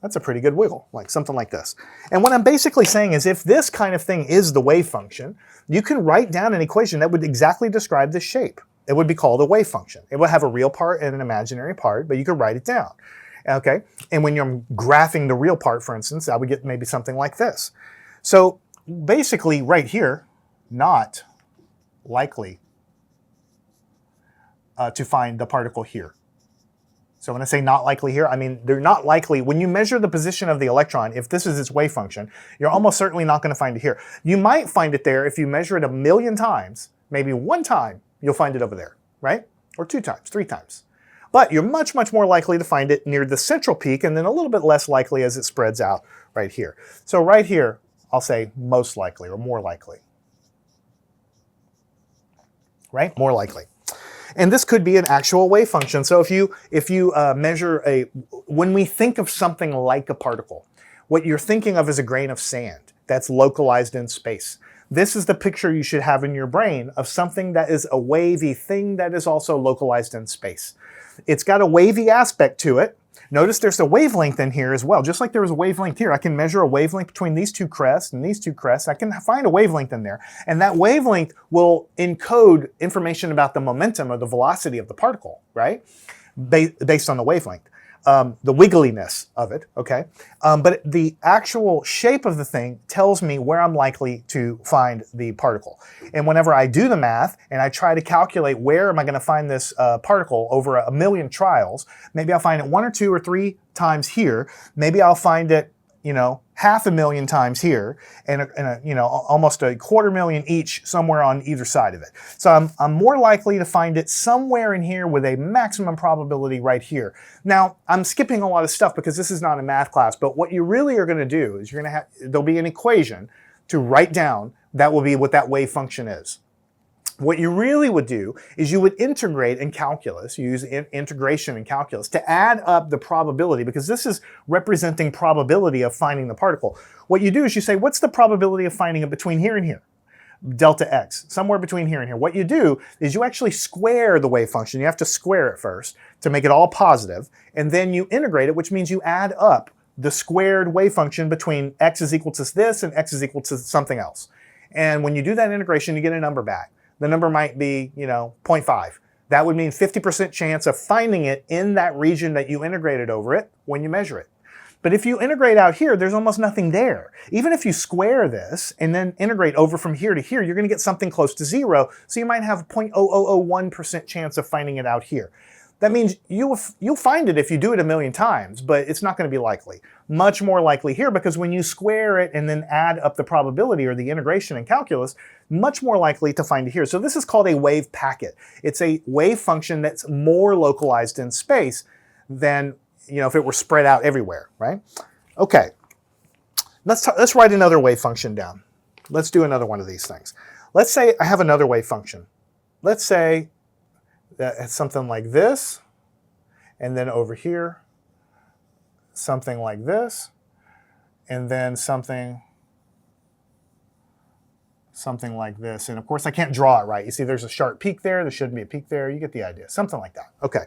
That's a pretty good wiggle, like something like this. And what I'm basically saying is if this kind of thing is the wave function, you can write down an equation that would exactly describe this shape. It would be called a wave function. It would have a real part and an imaginary part, but you could write it down. Okay, and when you're graphing the real part, for instance, I would get maybe something like this. So basically right here, not likely to find the particle here. So when I say not likely here, I mean they're not likely. When you measure the position of the electron, if this is its wave function, you're almost certainly not going to find it here. You might find it there if you measure it 1,000,000 times. Maybe one time you'll find it over there, right? Or 2 times, 3 times. But you're much, much more likely to find it near the central peak and then a little bit less likely as it spreads out right here. So right here, I'll say most likely or more likely. right? More likely. And this could be an actual wave function. So if you measure when we think of something like a particle, what you're thinking of is a grain of sand that's localized in space. This is the picture you should have in your brain of something that is a wavy thing that is also localized in space. It's got a wavy aspect to it. Notice there's a wavelength in here as well. Just like there was a wavelength here, I can measure a wavelength between these two crests and these two crests. I can find a wavelength in there. And that wavelength will encode information about the momentum or the velocity of the particle, right? Based on the wavelength. The wiggliness of it, okay? But the actual shape of the thing tells me where I'm likely to find the particle. And whenever I do the math and I try to calculate where am I going to find this particle over a million trials, maybe I'll find it 1 or 2 or 3 times here. Maybe I'll find it, you know, 500,000 times here, and you know, almost 250,000 each somewhere on either side of it. So I'm more likely to find it somewhere in here with a maximum probability right here. Now, I'm skipping a lot of stuff because this is not a math class, but what you really are going to do is there'll be an equation to write down that will be what that wave function is. What you really would do is you would integrate in calculus, use integration in calculus to add up the probability, because this is representing probability of finding the particle. What you do is you say, what's the probability of finding it between here and here? Delta x, somewhere between here and here. What you do is you actually square the wave function. You have to square it first to make it all positive, and then you integrate it, which means you add up the squared wave function between x is equal to this and x is equal to something else. And when you do that integration, you get a number back. The number might be, you know, 0.5. That would mean 50% chance of finding it in that region that you integrated over it when you measure it. But if you integrate out here, there's almost nothing there. Even if you square this and then integrate over from here to here, you're going to get something close to 0. So you might have a 0.0001% chance of finding it out here. That means you'll find it if you do it a million times, but it's not going to be likely. Much more likely here, because when you square it and then add up the probability or the integration in calculus, much more likely to find it here. So this is called a wave packet. It's a wave function that's more localized in space than, you know, if it were spread out everywhere, right? Okay, let's write another wave function down. Let's do another one of these things. Let's say I have another wave function. Let's say that it's something like this, and then over here, something like this, and then something like this. And of course, I can't draw it right. You see there's a sharp peak there. There shouldn't be a peak there. You get the idea. Something like that. Okay.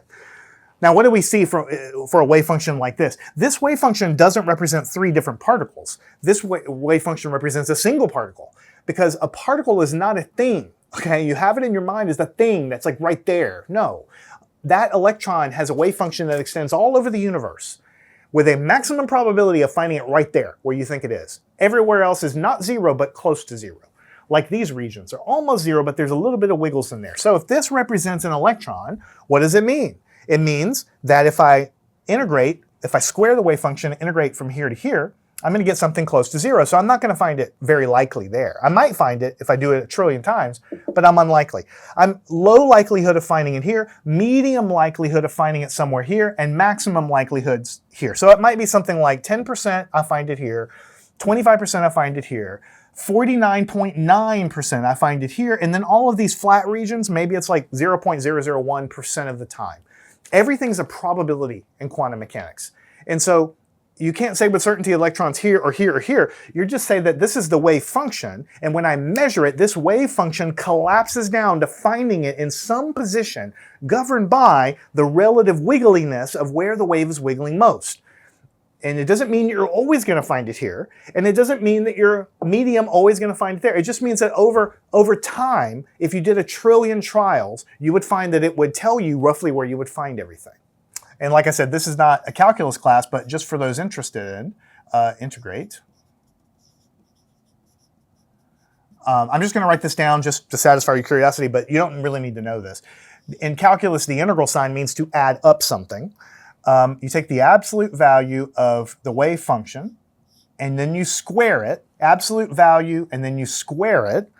Now, what do we see for a wave function like this? This wave function doesn't represent 3 different particles. This wave function represents a single particle, because a particle is not a thing. Okay, you have it in your mind as the thing that's like right there. No, that electron has a wave function that extends all over the universe with a maximum probability of finding it right there where you think it is. Everywhere else is not 0, but close to 0. Like these regions are almost 0, but there's a little bit of wiggles in there. So if this represents an electron, what does it mean? It means that if I square the wave function and integrate from here to here, I'm going to get something close to 0. So I'm not going to find it very likely there. I might find it if I do it 1 trillion times, but I'm unlikely. I'm low likelihood of finding it here, medium likelihood of finding it somewhere here, and maximum likelihoods here. So it might be something like 10% I find it here, 25% I find it here, 49.9% I find it here, and then all of these flat regions, maybe it's like 0.001% of the time. Everything's a probability in quantum mechanics. And so you can't say with certainty electrons here or here or here. You just say that this is the wave function, and when I measure it, this wave function collapses down to finding it in some position governed by the relative wiggliness of where the wave is wiggling most. And it doesn't mean you're always going to find it here, and it doesn't mean that you're medium always going to find it there. It just means that over time, if you did 1 trillion trials, you would find that it would tell you roughly where you would find everything. And like I said, this is not a calculus class, but just for those interested in, integrate. I'm just going to write this down just to satisfy your curiosity, but you don't really need to know this. In calculus, the integral sign means to add up something. You take the absolute value of the wave function, and then you square it, absolute value, and then you square it,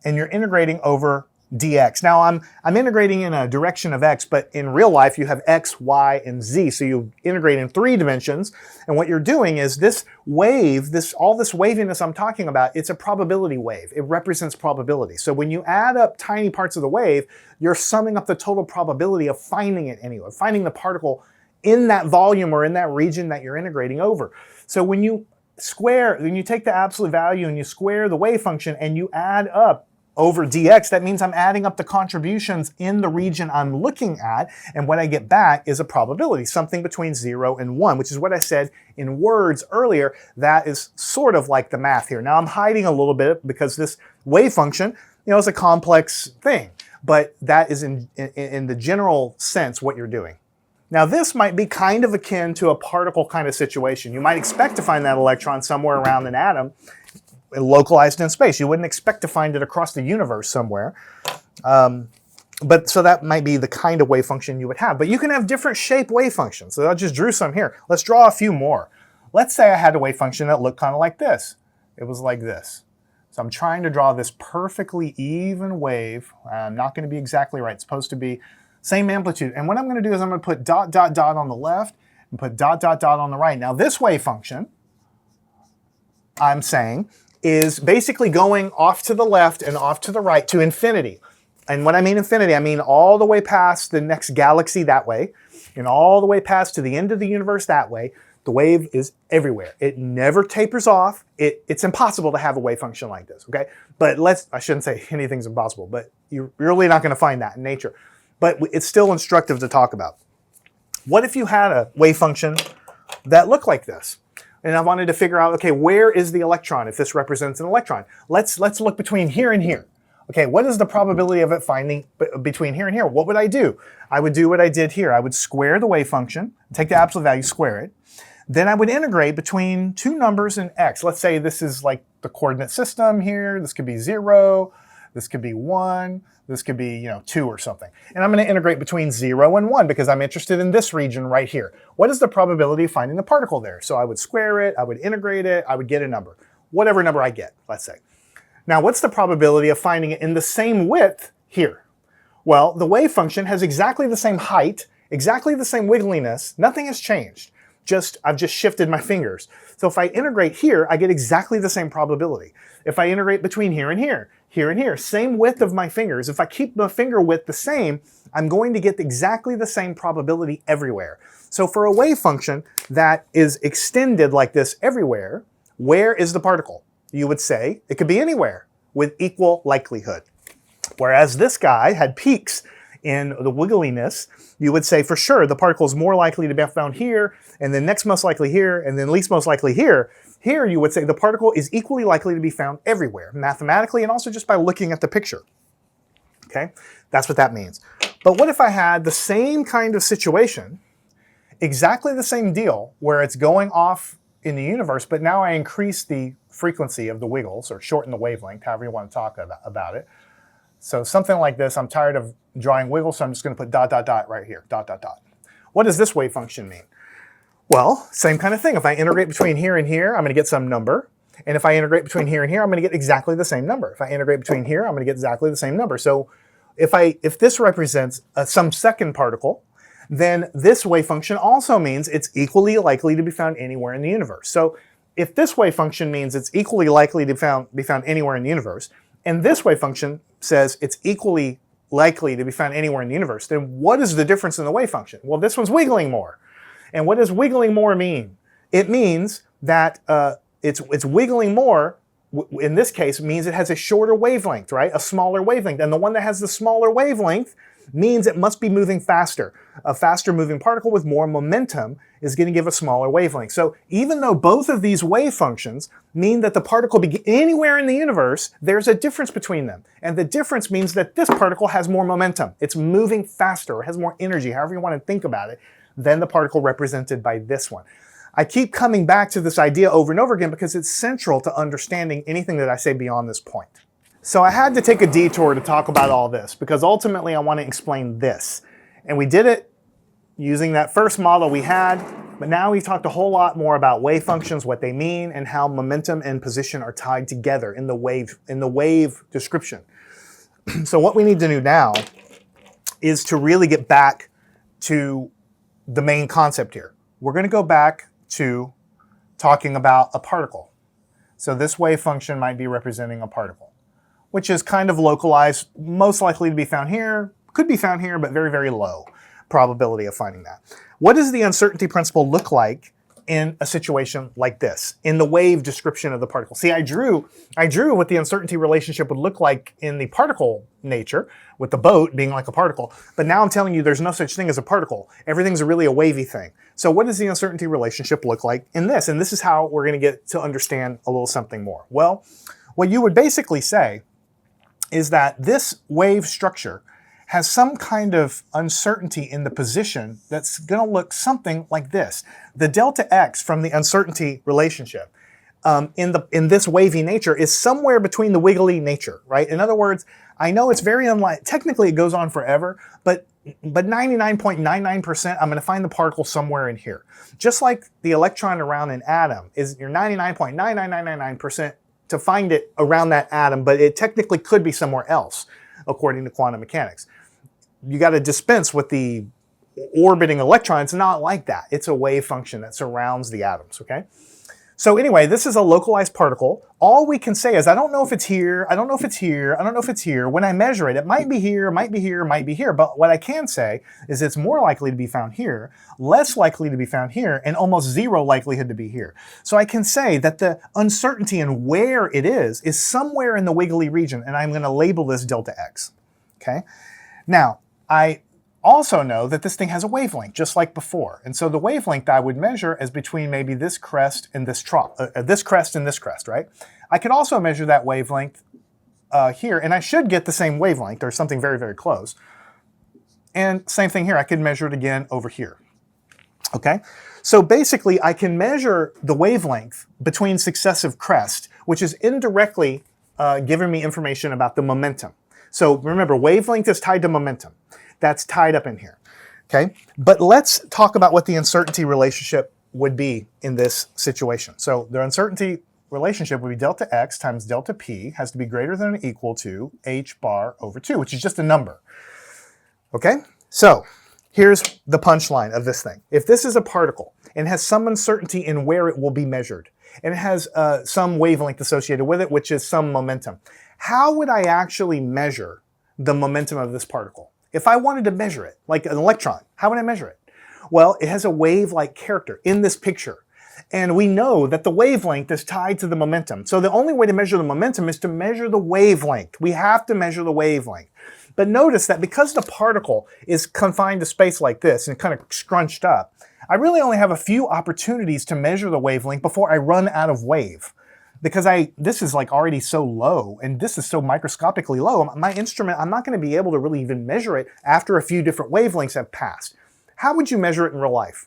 and you're integrating over dx. Now I'm integrating in a direction of x, but in real life you have x, y, and z. So you integrate in 3 dimensions, and what you're doing is this wave, all this waviness I'm talking about, it's a probability wave. It represents probability. So when you add up tiny parts of the wave, you're summing up the total probability of finding it anyway, finding the particle in that volume or in that region that you're integrating over. So when you take the absolute value and you square the wave function and you add up over dx, that means I'm adding up the contributions in the region I'm looking at, and what I get back is a probability, something between 0 and 1, which is what I said in words earlier. That is sort of like the math here. Now I'm hiding a little bit because this wave function, is a complex thing, but that is in the general sense what you're doing. Now this might be kind of akin to a particle kind of situation. You might expect to find that electron somewhere around an atom, localized in space. You wouldn't expect to find it across the universe somewhere. But so that might be the kind of wave function you would have. But you can have different shape wave functions. So I just drew some here. Let's draw a few more. Let's say I had a wave function that looked kind of like this. It was like this. So I'm trying to draw this perfectly even wave. I'm not going to be exactly right. It's supposed to be same amplitude. And what I'm going to do is I'm going to put dot, dot, dot on the left and put dot, dot, dot on the right. Now this wave function, I'm saying, is basically going off to the left and off to the right to infinity. And when I mean infinity, I mean all the way past the next galaxy that way, and all the way past to the end of the universe that way. The wave is everywhere. It never tapers off. It's impossible to have a wave function like this, okay? But I shouldn't say anything's impossible, but you're really not going to find that in nature. But it's still instructive to talk about. What if you had a wave function that looked like this? And I wanted to figure out, okay, where is the electron if this represents an electron? Let's look between here and here. Okay, what is the probability of it finding between here and here? What would I do? I would do what I did here. I would square the wave function, take the absolute value, square it. Then I would integrate between 2 numbers in x. Let's say this is like the coordinate system here. This could be 0. This could be 1. This could be, 2 or something. And I'm going to integrate between 0 and 1 because I'm interested in this region right here. What is the probability of finding the particle there? So I would square it, I would integrate it, I would get a number. Whatever number I get, let's say. Now, what's the probability of finding it in the same width here? Well, the wave function has exactly the same height, exactly the same wiggliness. Nothing has changed. I've just shifted my fingers. So if I integrate here, I get exactly the same probability. If I integrate between here and here, here and here, same width of my fingers. If I keep the finger width the same, I'm going to get exactly the same probability everywhere. So for a wave function that is extended like this everywhere, where is the particle? You would say it could be anywhere with equal likelihood. Whereas this guy had peaks in the wiggliness, you would say for sure the particle is more likely to be found here, and then next most likely here, and then least most likely here. Here you would say the particle is equally likely to be found everywhere, mathematically and also just by looking at the picture. Okay, that's what that means. But what if I had the same kind of situation, exactly the same deal, where it's going off in the universe, but now I increase the frequency of the wiggles, or shorten the wavelength, however you want to talk about it. So something like this, I'm tired of drawing wiggles, so I'm just going to put dot, dot, dot right here, dot, dot, dot. What does this wave function mean? Well, same kind of thing. If I integrate between here and here, I'm going to get some number. And if I integrate between here and here, I'm going to get exactly the same number. If I integrate between here, I'm going to get exactly the same number. So if this represents some second particle, then this wave function also means it's equally likely to be found anywhere in the universe. So if this wave function means it's equally likely to be found anywhere in the universe, and this wave function says it's equally likely to be found anywhere in the universe, then what is the difference in the wave function? Well, this one's wiggling more. And what does wiggling more mean? It means that it's wiggling more, in this case, means it has a shorter wavelength, right? A smaller wavelength. And the one that has the smaller wavelength means it must be moving faster. A faster moving particle with more momentum is going to give a smaller wavelength. So even though both of these wave functions mean that the particle be anywhere in the universe, there's a difference between them. And the difference means that this particle has more momentum. It's moving faster, or has more energy, however you want to think about it, than the particle represented by this one. I keep coming back to this idea over and over again because it's central to understanding anything that I say beyond this point. So I had to take a detour to talk about all this because ultimately I want to explain this. And we did it using that first model we had, but now we talked a whole lot more about wave functions, what they mean, and how momentum and position are tied together in the wave description. So what we need to do now is to really get back to the main concept here. We're going to go back to talking about a particle. So this wave function might be representing a particle, which is kind of localized, most likely to be found here, could be found here, but very, very low probability of finding that. What does the uncertainty principle look like in a situation like this, in the wave description of the particle? See, I drew what the uncertainty relationship would look like in the particle nature, with the boat being like a particle, but now I'm telling you there's no such thing as a particle. Everything's really a wavy thing. So what does the uncertainty relationship look like in this? And this is how we're going to get to understand a little something more. Well, what you would basically say is that this wave structure has some kind of uncertainty in the position that's going to look something like this. The delta x from the uncertainty relationship in this wavy nature is somewhere between the wiggly nature, right? In other words, I know it's very unlikely, technically it goes on forever, but 99.99% I'm going to find the particle somewhere in here. Just like the electron around an atom is your 99.99999% to find it around that atom, but it technically could be somewhere else, according to quantum mechanics. You got to dispense with the orbiting electron. It's not like that. It's a wave function that surrounds the atoms, okay? So anyway, this is a localized particle. All we can say is, I don't know if it's here, I don't know if it's here, I don't know if it's here. When I measure it, it might be here, might be here, might be here. But what I can say is it's more likely to be found here, less likely to be found here, and almost zero likelihood to be here. So I can say that the uncertainty in where it is somewhere in the wiggly region, and I'm going to label this delta x, okay? Now, I also know that this thing has a wavelength, just like before. And so the wavelength I would measure is between maybe this crest and this trough, this crest and this crest, right? I could also measure that wavelength here, and I should get the same wavelength or something very, very close. And same thing here, I could measure it again over here, okay? So basically, I can measure the wavelength between successive crests, which is indirectly giving me information about the momentum. So remember, wavelength is tied to momentum. That's tied up in here, okay? But let's talk about what the uncertainty relationship would be in this situation. So the uncertainty relationship would be delta x times delta p has to be greater than or equal to h bar over 2, which is just a number, okay? So here's the punchline of this thing. If this is a particle and has some uncertainty in where it will be measured, and it has some wavelength associated with it, which is some momentum, how would I actually measure the momentum of this particle? If I wanted to measure it, like an electron, how would I measure it? Well, it has a wave-like character in this picture. And we know that the wavelength is tied to the momentum. So the only way to measure the momentum is to measure the wavelength. We have to measure the wavelength. But notice that because the particle is confined to space like this and kind of scrunched up, I really only have a few opportunities to measure the wavelength before I run out of wave. Because this is like already so low, and this is so microscopically low, my instrument, I'm not going to be able to really even measure it after a few different wavelengths have passed. How would you measure it in real life?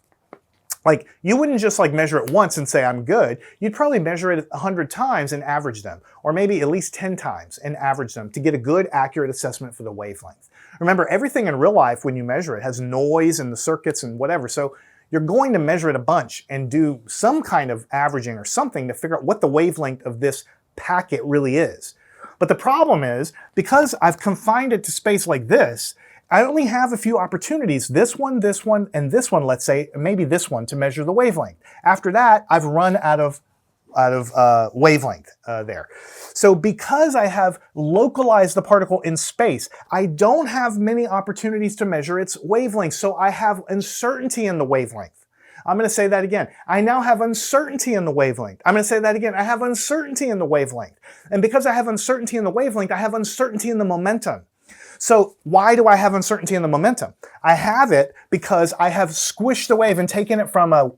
Like, you wouldn't just like measure it once and say, I'm good. You'd probably measure it 100 times and average them, or maybe at least 10 times and average them to get a good, accurate assessment for the wavelength. Remember, everything in real life, when you measure it, has noise and the circuits and whatever. So you're going to measure it a bunch and do some kind of averaging or something to figure out what the wavelength of this packet really is. But the problem is, because I've confined it to space like this, I only have a few opportunities, this one, and this one, let's say, maybe this one, to measure the wavelength. After that, I've run out of wavelength there. So because I have localized the particle in space, I don't have many opportunities to measure its wavelength. So I have uncertainty in the wavelength. I'm going to say that again. I now have uncertainty in the wavelength. I'm going to say that again. I have uncertainty in the wavelength. And because I have uncertainty in the wavelength, I have uncertainty in the momentum. So why do I have uncertainty in the momentum? I have it because I have squished the wave and taken it from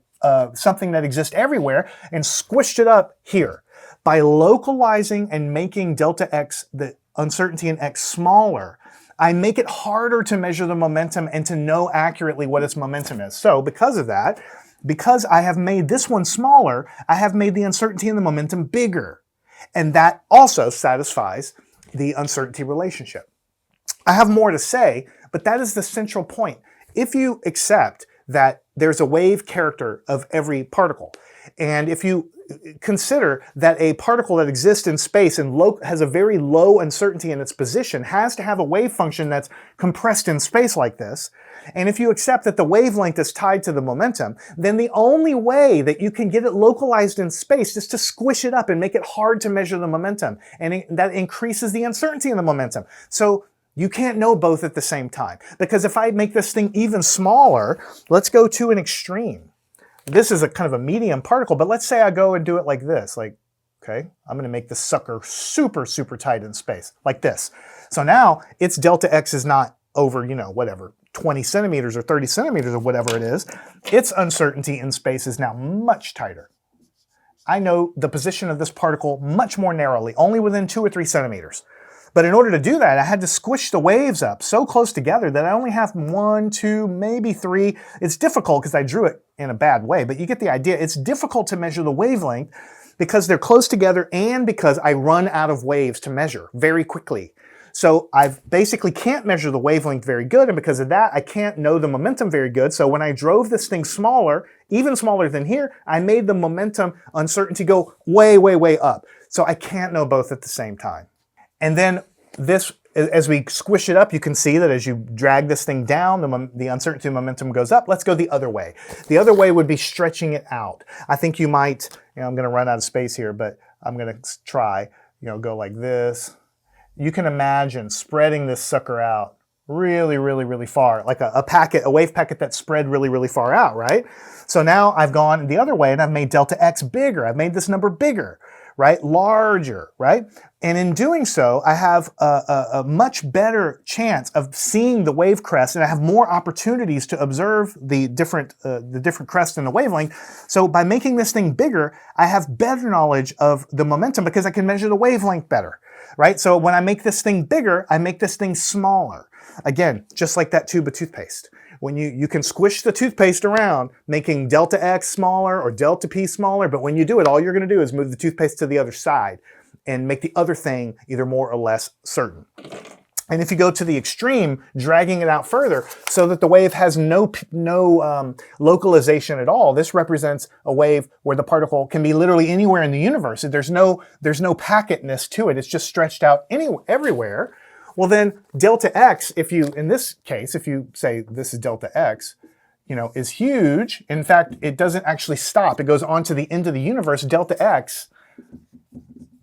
something that exists everywhere and squished it up here. By localizing and making delta x, the uncertainty in x, smaller, I make it harder to measure the momentum and to know accurately what its momentum is. So because of that, because I have made this one smaller, I have made the uncertainty in the momentum bigger. And that also satisfies the uncertainty relationship. I have more to say, but that is the central point. If you accept that there's a wave character of every particle, and if you consider that a particle that exists in space and has a very low uncertainty in its position has to have a wave function that's compressed in space like this. And if you accept that the wavelength is tied to the momentum, then the only way that you can get it localized in space is to squish it up and make it hard to measure the momentum. And that increases the uncertainty in the momentum. So you can't know both at the same time. Because if I make this thing even smaller, let's go to an extreme. This is a kind of a medium particle, but let's say I go and do it like this. Like, okay, I'm going to make this sucker super, super tight in space, like this. So now its delta x is not over, you know, whatever, 20 centimeters or 30 centimeters or whatever it is. Its uncertainty in space is now much tighter. I know the position of this particle much more narrowly, only within 2 or 3 centimeters. But in order to do that, I had to squish the waves up so close together that I only have 1, 2, maybe 3. It's difficult because I drew it in a bad way, but you get the idea. It's difficult to measure the wavelength because they're close together and because I run out of waves to measure very quickly. So I basically can't measure the wavelength very good, and because of that, I can't know the momentum very good. So when I drove this thing smaller, even smaller than here, I made the momentum uncertainty go way, way, way up. So I can't know both at the same time. And then this, as we squish it up, you can see that as you drag this thing down, the uncertainty momentum goes up. Let's go the other way. The other way would be stretching it out. I think you might, I'm going to run out of space here, but I'm going to try, go like this. You can imagine spreading this sucker out really, really, really far, like a wave packet that spread really, really far out, right? So now I've gone the other way and I've made delta x bigger. I've made this number bigger, right? Larger, right? And in doing so, I have a much better chance of seeing the wave crest, and I have more opportunities to observe the different crests in the wavelength. So by making this thing bigger, I have better knowledge of the momentum because I can measure the wavelength better, right? So when I make this thing bigger, I make this thing smaller. Again, just like that tube of toothpaste. When you can squish the toothpaste around, making delta x smaller or delta p smaller, but when you do it, all you're going to do is move the toothpaste to the other side and make the other thing either more or less certain. And if you go to the extreme, dragging it out further so that the wave has no localization at all, this represents a wave where the particle can be literally anywhere in the universe. There's no packetness to it. It's just stretched out everywhere. Well then, delta x, in this case, if you say this is delta x, is huge. In fact, it doesn't actually stop. It goes on to the end of the universe. Delta x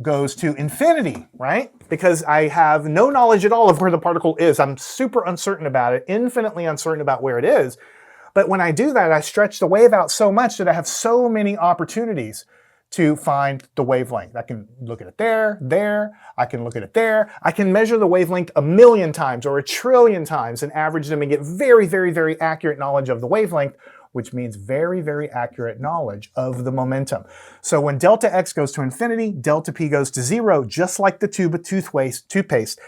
goes to infinity, right? Because I have no knowledge at all of where the particle is. I'm super uncertain about it, infinitely uncertain about where it is. But when I do that, I stretch the wave out so much that I have so many opportunities to find the wavelength. I can look at it there, I can look at it there. I can measure the wavelength 1,000,000 times or 1,000,000,000,000 times and average them and get very, very, very accurate knowledge of the wavelength, which means very, very accurate knowledge of the momentum. So when delta x goes to infinity, delta p goes to 0, just like the tube of toothpaste,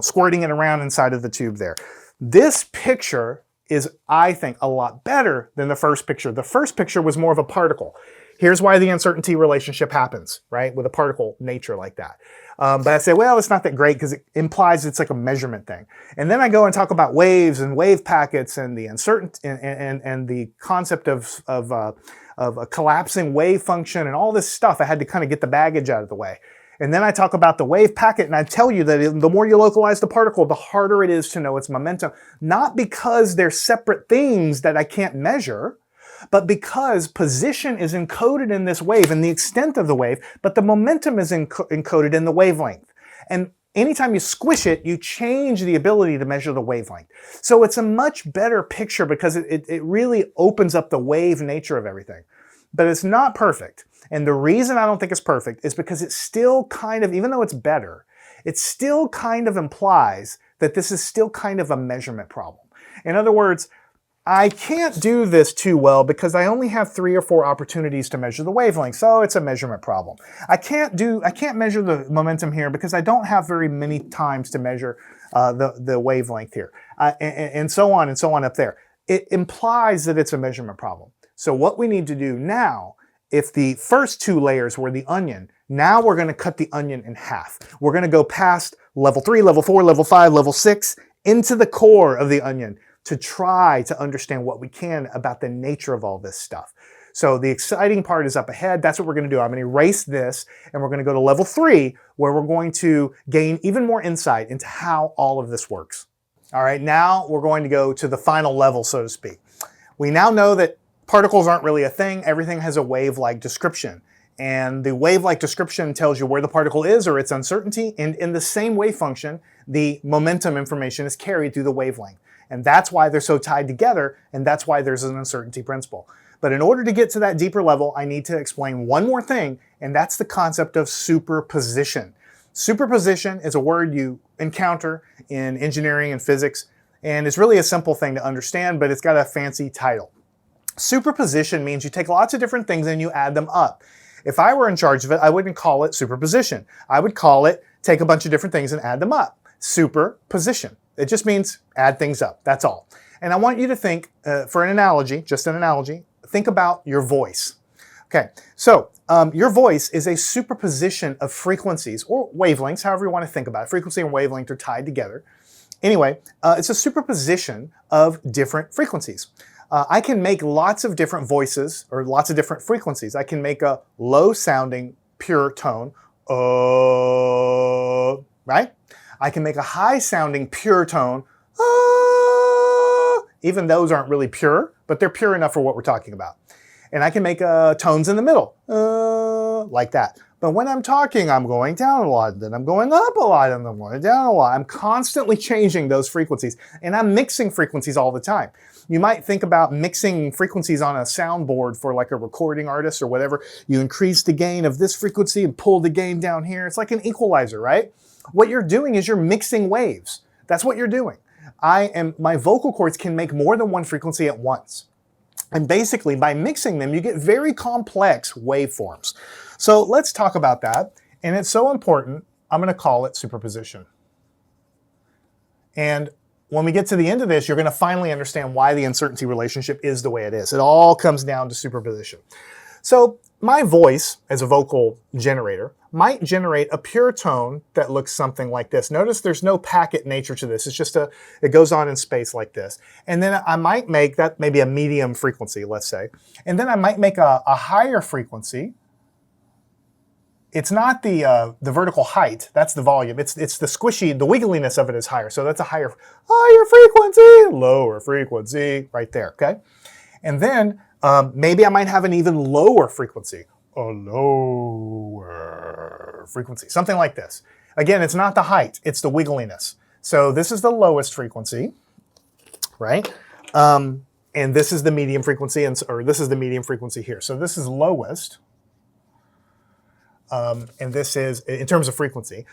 squirting it around inside of the tube there. This picture is, I think, a lot better than the first picture. The first picture was more of a particle. Here's why the uncertainty relationship happens, right, with a particle nature like that. But I say, well, it's not that great because it implies it's like a measurement thing. And then I go and talk about waves and wave packets and the uncertainty and the concept of a collapsing wave function and all this stuff. I had to kind of get the baggage out of the way. And then I talk about the wave packet, and I tell you that the more you localize the particle, the harder it is to know its momentum. Not because they're separate things that I can't measure, but because position is encoded in this wave and the extent of the wave, but the momentum is encoded in the wavelength. And anytime you squish it, you change the ability to measure the wavelength. So it's a much better picture because it really opens up the wave nature of everything. But it's not perfect. And the reason I don't think it's perfect is because it's still kind of, even though it's better, it still kind of implies that this is still kind of a measurement problem. In other words, I can't do this too well because I only have 3 or 4 opportunities to measure the wavelength, so it's a measurement problem. I can't measure the momentum here because I don't have very many times to measure the wavelength here, and so on up there. It implies that it's a measurement problem. So what we need to do now, if the first 2 layers were the onion, now we're going to cut the onion in half. We're going to go past level 3, level 4, level 5, level 6, into the core of the onion, to try to understand what we can about the nature of all this stuff. So the exciting part is up ahead. That's what we're going to do. I'm going to erase this, and we're going to go to level 3, where we're going to gain even more insight into how all of this works. All right, now we're going to go to the final level, so to speak. We now know that particles aren't really a thing. Everything has a wave-like description. And the wave-like description tells you where the particle is or its uncertainty. And in the same wave function, the momentum information is carried through the wavelength. And that's why they're so tied together, and that's why there's an uncertainty principle. But in order to get to that deeper level, I need to explain one more thing, and that's the concept of superposition. Superposition is a word you encounter in engineering and physics, and it's really a simple thing to understand, but it's got a fancy title. Superposition means you take lots of different things and you add them up. If I were in charge of it, I wouldn't call it superposition. I would call it take a bunch of different things and add them up. Superposition. It just means add things up. That's all. And I want you to think, for an analogy, just an analogy, think about your voice. Okay, so your voice is a superposition of frequencies or wavelengths, however you want to think about it. Frequency and wavelength are tied together. Anyway, it's a superposition of different frequencies. I can make lots of different voices or lots of different frequencies. I can make a low-sounding pure tone, right? I can make a high-sounding pure tone, even those aren't really pure, but they're pure enough for what we're talking about. And I can make tones in the middle, like that. But when I'm talking, I'm going down a lot, then I'm going up a lot, and then I'm going down a lot. I'm constantly changing those frequencies, and I'm mixing frequencies all the time. You might think about mixing frequencies on a soundboard for like a recording artist or whatever. You increase the gain of this frequency and pull the gain down here. It's like an equalizer, right? What you're doing is you're mixing waves. That's what you're doing. My vocal cords can make more than one frequency at once. And basically, by mixing them, you get very complex waveforms. So let's talk about that. And it's so important, I'm going to call it superposition. And when we get to the end of this, you're going to finally understand why the uncertainty relationship is the way it is. It all comes down to superposition. So my voice, as a vocal generator, might generate a pure tone that looks something like this. Notice there's no packet nature to this. It's just it goes on in space like this. And then I might make that maybe a medium frequency, let's say. And then I might make a higher frequency. It's not the vertical height, that's the volume. It's the squishy, the wiggliness of it is higher. So that's a higher frequency, lower frequency, right there, okay? And then maybe I might have an even lower frequency, a lower frequency, something like this. Again, it's not the height, it's the wiggliness. So this is the lowest frequency, right? And this is the medium frequency, or this is the medium frequency here. So this is lowest. And this is, in terms of frequency.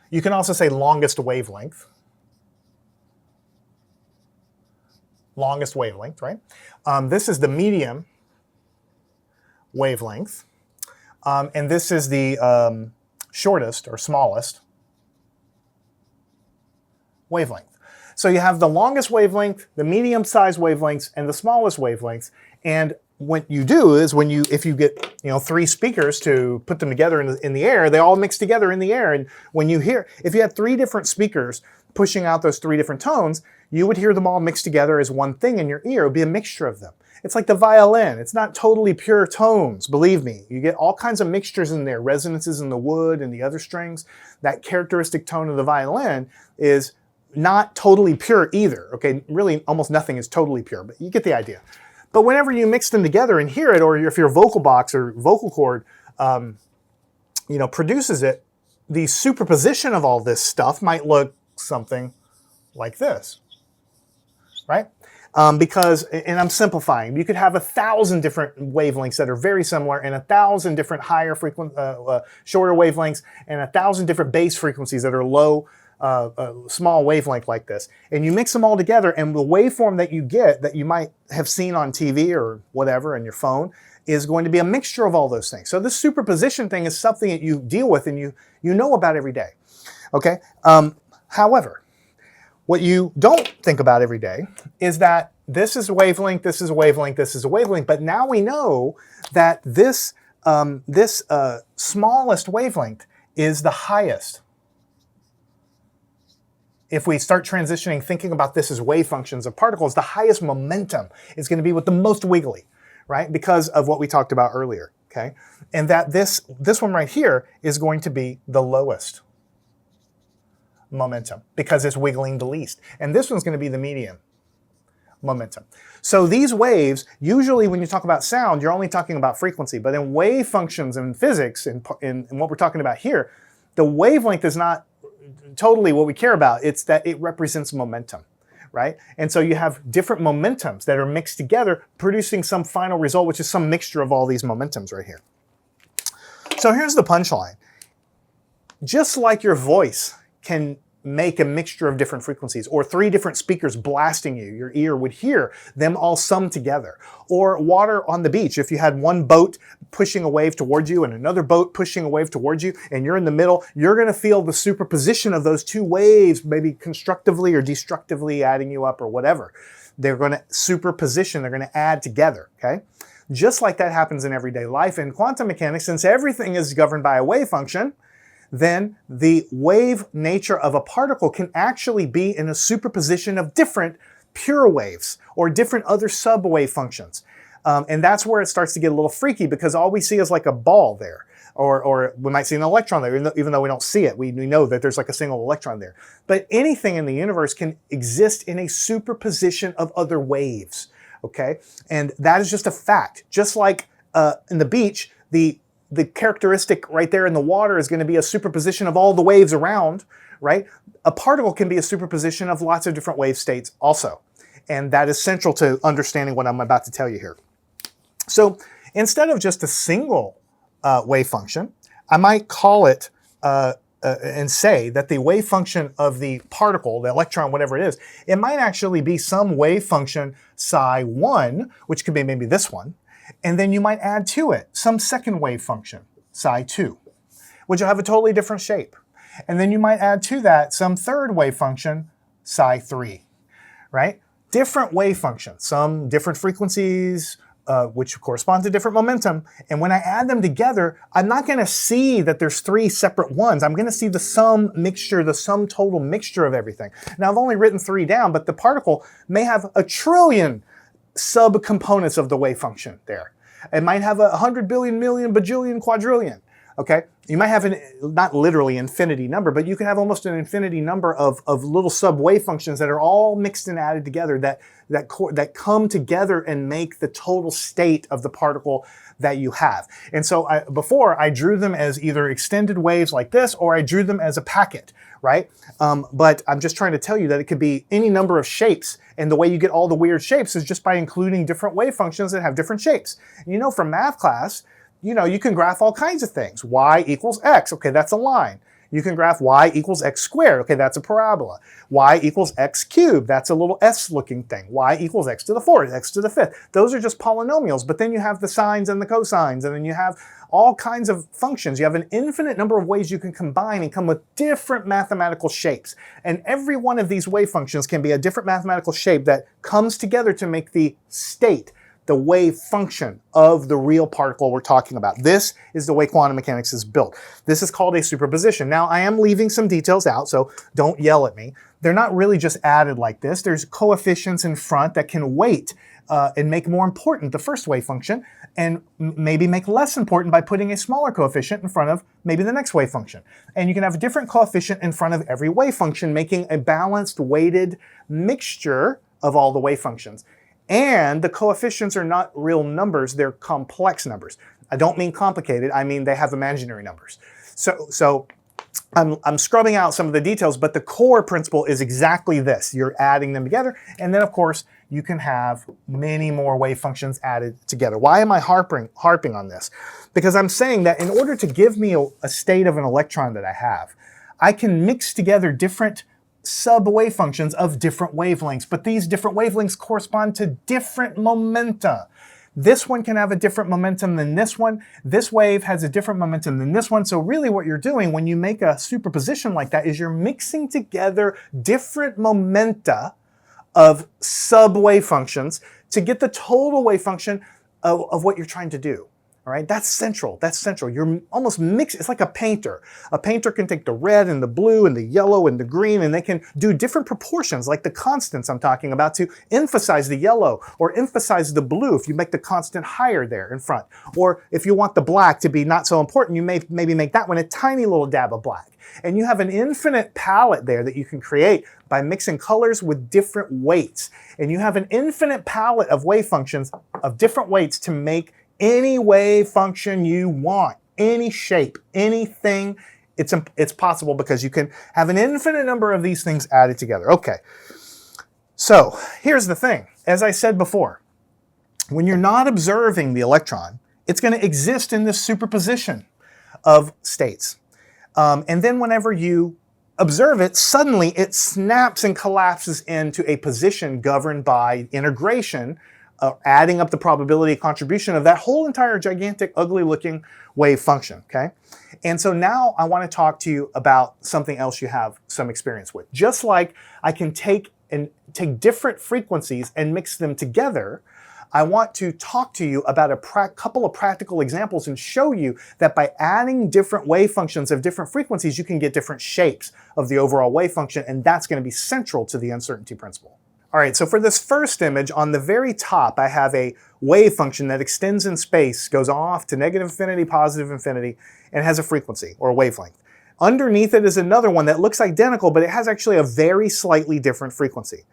You can also say longest wavelength. Longest wavelength, right? This is the medium wavelength. And this is the shortest or smallest wavelength. So you have the longest wavelength, the medium-sized wavelengths, and the smallest wavelengths. And what you do is if you get 3 speakers to put them together in the air, they all mix together in the air. And when you hear, if you had 3 different speakers pushing out those 3 different tones, you would hear them all mixed together as one thing in your ear. It would be a mixture of them. It's like the violin. It's not totally pure tones, believe me. You get all kinds of mixtures in there, resonances in the wood and the other strings. That characteristic tone of the violin is not totally pure either. Okay, really almost nothing is totally pure, but you get the idea. But whenever you mix them together and hear it, or if your vocal box or vocal cord, produces it, the superposition of all this stuff might look something like this, right? Because, and I'm simplifying, you could have 1,000 different wavelengths that are very similar, and 1,000 different shorter wavelengths, and 1,000 different bass frequencies that are low, small wavelength like this. And you mix them all together, and the waveform that you get, that you might have seen on TV or whatever on your phone, is going to be a mixture of all those things. So this superposition thing is something that you deal with and you know about every day. Okay? However, what you don't think about every day is that this is a wavelength, this is a wavelength, this is a wavelength, but now we know that this smallest wavelength is the highest. if we start transitioning, thinking about this as wave functions of particles, the highest momentum is going to be with the most wiggly, right? Because of what we talked about earlier, okay? And that this one right here is going to be the lowest momentum because it's wiggling the least. And this one's going to be the medium momentum. So these waves, usually when you talk about sound, you're only talking about frequency. But in wave functions in physics, in what we're talking about here, the wavelength is not totally what we care about. It's that it represents momentum, right? And so you have different momentums that are mixed together, producing some final result, which is some mixture of all these momentums right here. So here's the punchline. Just like your voice can make a mixture of different frequencies, or 3 different speakers blasting you, your ear would hear them all sum together. Or water on the beach, if you had one boat pushing a wave towards you and another boat pushing a wave towards you, and you're in the middle, you're going to feel the superposition of those 2 waves, maybe constructively or destructively adding you up or whatever. They're going to superposition, they're going to add together, okay? Just like that happens in everyday life. In quantum mechanics, since everything is governed by a wave function, then the wave nature of a particle can actually be in a superposition of different pure waves or different other sub-wave functions. And that's where it starts to get a little freaky, because all we see is like a ball there. Or we might see an electron there, even though we don't see it. We know that there's like a single electron there. But anything in the universe can exist in a superposition of other waves, okay? And that is just a fact. Just like in the beach, the characteristic right there in the water is going to be a superposition of all the waves around, right? A particle can be a superposition of lots of different wave states also. And that is central to understanding what I'm about to tell you here. So instead of just a single wave function, I might call it and say that the wave function of the particle, the electron, whatever it is, it might actually be some wave function psi 1, which could be maybe this one. And then you might add to it some second wave function, psi 2, which will have a totally different shape. And then you might add to that some third wave function, psi 3, right? Different wave functions, some different frequencies, which correspond to different momentum. And when I add them together, I'm not going to see that there's 3 separate ones. I'm going to see the sum mixture, the sum total mixture of everything. Now, I've only written 3 down, but the particle may have a trillion subcomponents of the wave function there. It might have 100 billion, million, bajillion, quadrillion, okay? You might have not literally infinity number, but you can have almost an infinity number of little sub-wave functions that are all mixed and added together that come together and make the total state of the particle that you have. And so before, I drew them as either extended waves like this, or I drew them as a packet, right? But I'm just trying to tell you that it could be any number of shapes, and the way you get all the weird shapes is just by including different wave functions that have different shapes. You know, from math class, you can graph all kinds of things. Y equals x, okay, that's a line. You can graph y equals x squared, okay, that's a parabola. Y equals x cubed, that's a little s-looking thing. Y equals x to the 4th, x to the 5th. Those are just polynomials, but then you have the sines and the cosines, and then you have all kinds of functions. You have an infinite number of ways you can combine and come with different mathematical shapes. And every one of these wave functions can be a different mathematical shape that comes together to make the state, the wave function of the real particle we're talking about. This is the way quantum mechanics is built. This is called a superposition. Now, I am leaving some details out, so don't yell at me. They're not really just added like this. There's coefficients in front that can weight and make more important the first wave function, and maybe make less important by putting a smaller coefficient in front of maybe the next wave function. And you can have a different coefficient in front of every wave function, making a balanced, weighted mixture of all the wave functions. And the coefficients are not real numbers, they're complex numbers. I don't mean complicated, I mean they have imaginary numbers. So I'm scrubbing out some of the details, but the core principle is exactly this. You're adding them together, and then of course you can have many more wave functions added together. Why am I harping on this? Because I'm saying that in order to give me a state of an electron that I have, I can mix together different sub-wave functions of different wavelengths, but these different wavelengths correspond to different momenta. This one can have a different momentum than this one. This wave has a different momentum than this one. So really what you're doing when you make a superposition like that is you're mixing together different momenta of sub-wave functions to get the total wave function of what you're trying to do. All right, that's central. That's central. You're almost mixed. It's like a painter. A painter can take the red and the blue and the yellow and the green, and they can do different proportions, like the constants I'm talking about, to emphasize the yellow or emphasize the blue if you make the constant higher there in front. Or if you want the black to be not so important, you may maybe make that one a tiny little dab of black. And you have an infinite palette there that you can create by mixing colors with different weights. And you have an infinite palette of wave functions of different weights to make any wave function you want, any shape, anything. It's possible because you can have an infinite number of these things added together. Okay, so here's the thing. As I said before, when you're not observing the electron, it's going to exist in this superposition of states. And then whenever you observe it, suddenly it snaps and collapses into a position governed by integration, adding up the probability contribution of that whole entire gigantic, ugly-looking wave function, okay? And so now I want to talk to you about something else you have some experience with. Just like I can take different frequencies and mix them together, I want to talk to you about a couple of practical examples and show you that by adding different wave functions of different frequencies, you can get different shapes of the overall wave function, and that's going to be central to the uncertainty principle. All right, so for this first image, on the very top, I have a wave function that extends in space, goes off to negative infinity, positive infinity, and has a frequency, or a wavelength. Underneath it is another one that looks identical, but it has actually a very slightly different frequency.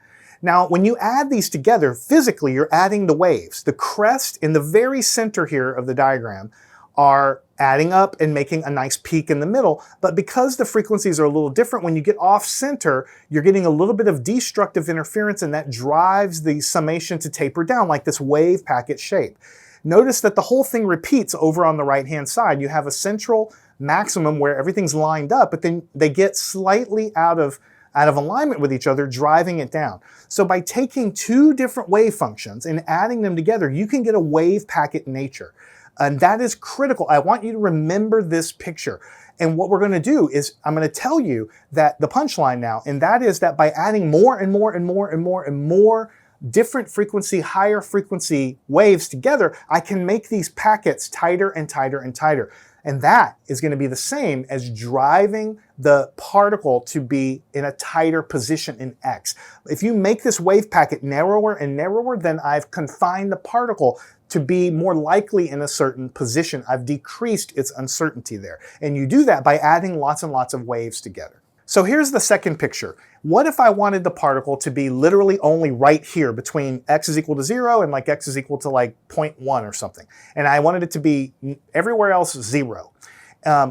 Now, when you add these together, physically, you're adding the waves. The crest in the very center here of the diagram are adding up and making a nice peak in the middle. But because the frequencies are a little different, when you get off center, you're getting a little bit of destructive interference, and that drives the summation to taper down like this wave packet shape. Notice that the whole thing repeats over on the right-hand side. You have a central maximum where everything's lined up, but then they get slightly out of alignment with each other, driving it down. So by taking two different wave functions and adding them together, you can get a wave packet nature. And that is critical. I want you to remember this picture. And what we're going to do is I'm going to tell you that the punchline now, and that is that by adding more and more and more and more and more different frequency, higher frequency waves together, I can make these packets tighter and tighter and tighter. And that is going to be the same as driving the particle to be in a tighter position in X. If you make this wave packet narrower and narrower, then I've confined the particle to be more likely in a certain position. I've decreased its uncertainty there. And you do that by adding lots and lots of waves together. So here's the second picture. What if I wanted the particle to be literally only right here between x is equal to 0 and like x is equal to like 0.1 or something, and I wanted it to be everywhere else 0?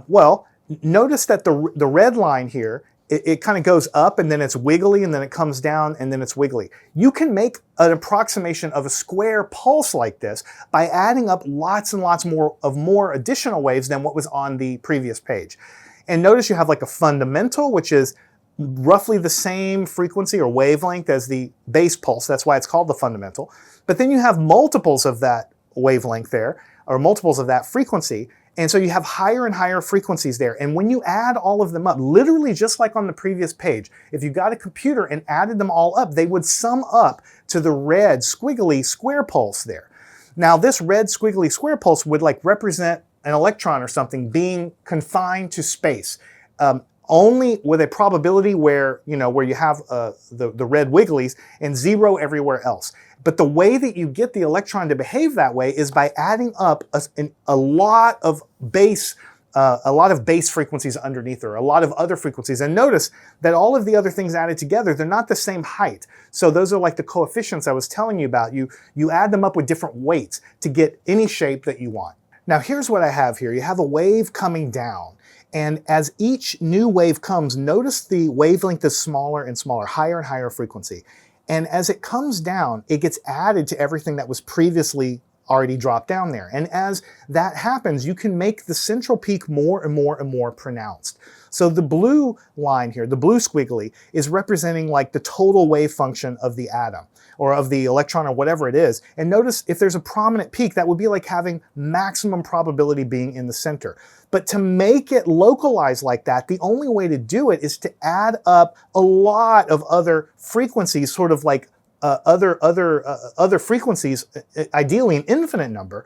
Well, notice that the red line here, it kind of goes up and then it's wiggly and then it comes down and then it's wiggly. You can make an approximation of a square pulse like this by adding up lots and lots more additional waves than what was on the previous page. And notice you have like a fundamental, which is roughly the same frequency or wavelength as the base pulse. That's why it's called the fundamental. But then you have multiples of that wavelength there, or multiples of that frequency. And so you have higher and higher frequencies there. And when you add all of them up, literally just like on the previous page, if you got a computer and added them all up, they would sum up to the red squiggly square pulse there. Now this red squiggly square pulse would like represent an electron or something being confined to space, only with a probability where you have the red wigglies and 0 everywhere else. But the way that you get the electron to behave that way is by adding up a lot of base frequencies underneath her, a lot of other frequencies. And notice that all of the other things added together, they're not the same height. So those are like the coefficients I was telling you about. You add them up with different weights to get any shape that you want. Now here's what I have here. You have a wave coming down. And as each new wave comes, notice the wavelength is smaller and smaller, higher and higher frequency. And as it comes down, it gets added to everything that was previously already dropped down there. And as that happens, you can make the central peak more and more and more pronounced. So the blue line here, the blue squiggly, is representing like the total wave function of the atom or of the electron or whatever it is. And notice if there's a prominent peak, that would be like having maximum probability being in the center. But to make it localized like that, the only way to do it is to add up a lot of other frequencies, sort of like other frequencies, ideally an infinite number,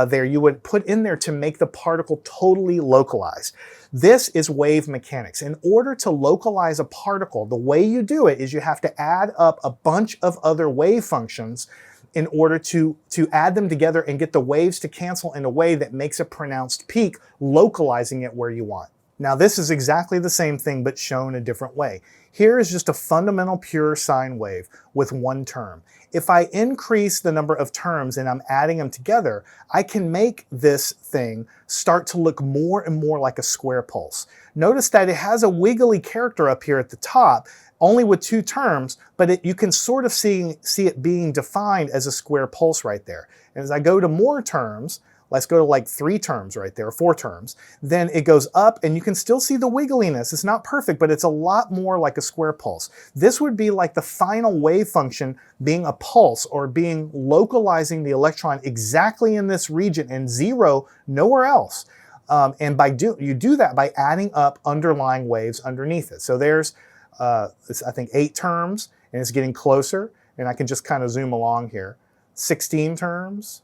there you would put in there to make the particle totally localized. This is wave mechanics. In order to localize a particle, the way you do it is you have to add up a bunch of other wave functions in order to add them together and get the waves to cancel in a way that makes a pronounced peak, localizing it where you want. Now this is exactly the same thing but shown a different way. Here is just a fundamental pure sine wave with one term. If I increase the number of terms and I'm adding them together, I can make this thing start to look more and more like a square pulse. Notice that it has a wiggly character up here at the top, only with two terms, but you can sort of see it being defined as a square pulse right there. And as I go to more terms, let's go to like 3 terms right there, 4 terms. Then it goes up and you can still see the wiggliness. It's not perfect, but it's a lot more like a square pulse. This would be like the final wave function being a pulse or being localizing the electron exactly in this region and 0 nowhere else. And you do that by adding up underlying waves underneath it. So there's, I think 8 terms and it's getting closer. And I can just kind of zoom along here. 16 terms.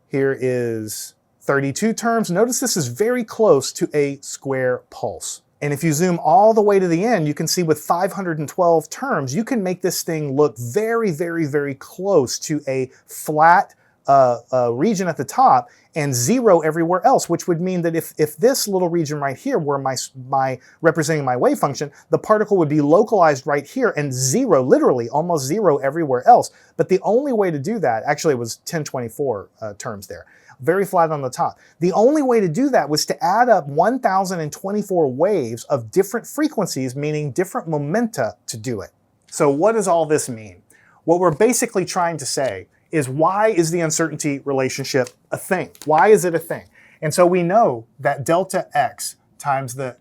Here is 32 terms. Notice this is very close to a square pulse. And if you zoom all the way to the end, you can see with 512 terms, you can make this thing look very, very, very close to a flat region at the top and 0 everywhere else, which would mean that if this little region right here were my representing my wave function, the particle would be localized right here and 0, literally almost 0 everywhere else. But the only way to do that, actually it was 1024 terms there, very flat on the top. The only way to do that was to add up 1024 waves of different frequencies, meaning different momenta to do it. So what does all this mean? What we're basically trying to say is, why is the uncertainty relationship a thing? Why is it a thing? And so we know that delta x times the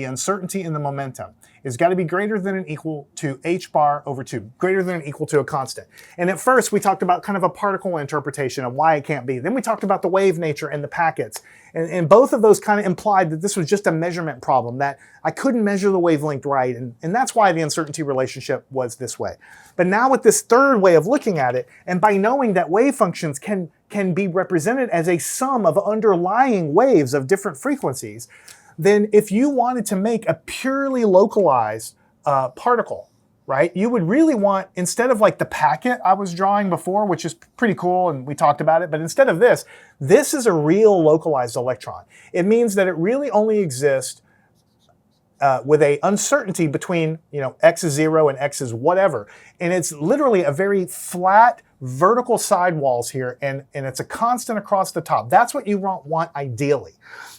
uncertainty in the momentum is got to be greater than or equal to h bar over 2, greater than or equal to a constant. And at first we talked about kind of a particle interpretation of why it can't be. Then we talked about the wave nature and the packets. And both of those kind of implied that this was just a measurement problem, that I couldn't measure the wavelength right. And that's why the uncertainty relationship was this way. But now with this third way of looking at it, and by knowing that wave functions can be represented as a sum of underlying waves of different frequencies, then if you wanted to make a purely localized particle, right, you would really want, instead of like the packet I was drawing before, which is pretty cool and we talked about it, but instead of this is a real localized electron. It means that it really only exists with a uncertainty between, x is 0 and x is whatever. And it's literally a very flat vertical sidewalls here, and it's a constant across the top. That's what you want ideally.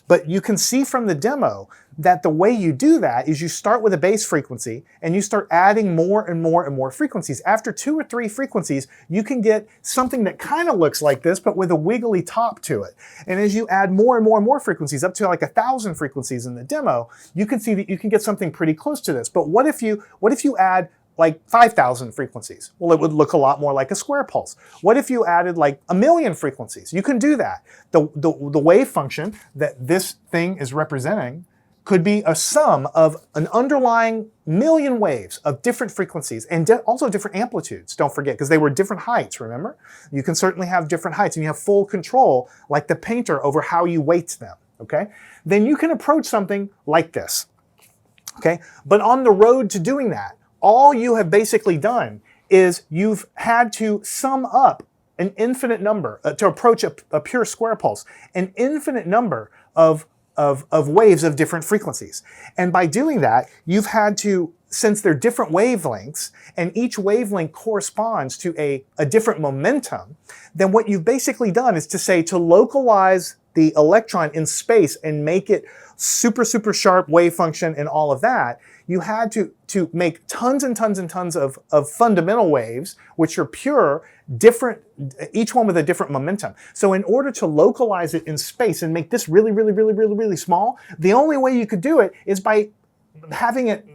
But you can see from the demo that the way you do that is you start with a base frequency and you start adding more and more and more frequencies. After 2 or 3 frequencies, you can get something that kind of looks like this, but with a wiggly top to it. And as you add more and more and more frequencies, up to like 1,000 frequencies in the demo, you can see that you can get something pretty close to this. But what if you add like 5,000 frequencies? Well, it would look a lot more like a square pulse. What if you added like 1,000,000 frequencies? You can do that. The wave function that this thing is representing could be a sum of an underlying 1,000,000 waves of different frequencies and also different amplitudes, don't forget, because they were different heights, remember? You can certainly have different heights and you have full control, like the painter, over how you weight them, okay? Then you can approach something like this, okay? But on the road to doing that, all you have basically done is you've had to sum up an infinite number, to approach a pure square pulse, an infinite number of waves of different frequencies. And by doing that, you've had to, since they're different wavelengths, and each wavelength corresponds to a different momentum, then what you've basically done is to say, to localize the electron in space and make it super, super sharp wave function and all of that, you had to make tons and tons and tons of fundamental waves, which are pure, different, each one with a different momentum. So in order to localize it in space and make this really, really, really, really, really small, the only way you could do it is by having it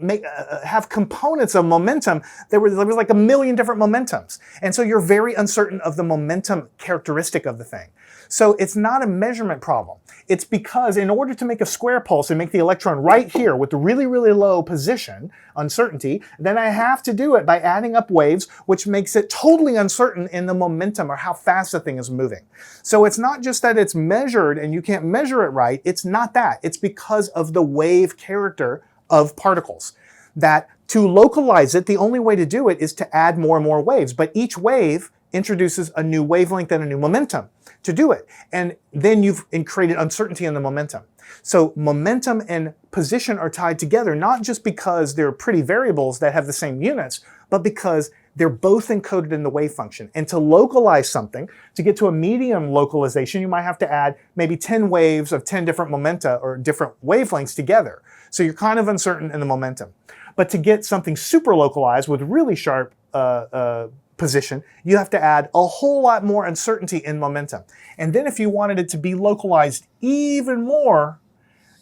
have components of momentum, there was like a million different momentums. And so you're very uncertain of the momentum characteristic of the thing. So it's not a measurement problem. It's because in order to make a square pulse and make the electron right here with the really, really low position uncertainty, then I have to do it by adding up waves, which makes it totally uncertain in the momentum or how fast the thing is moving. So it's not just that it's measured and you can't measure it right. It's not that. It's because of the wave character of particles. That to localize it, the only way to do it is to add more and more waves. But each wave introduces a new wavelength and a new momentum to do it. And then you've created uncertainty in the momentum. So momentum and position are tied together, not just because they're pretty variables that have the same units, but because they're both encoded in the wave function. And to localize something, to get to a medium localization, you might have to add maybe 10 waves of 10 different momenta or different wavelengths together. So you're kind of uncertain in the momentum. But to get something super localized with really sharp position, you have to add a whole lot more uncertainty in momentum. And then if you wanted it to be localized even more,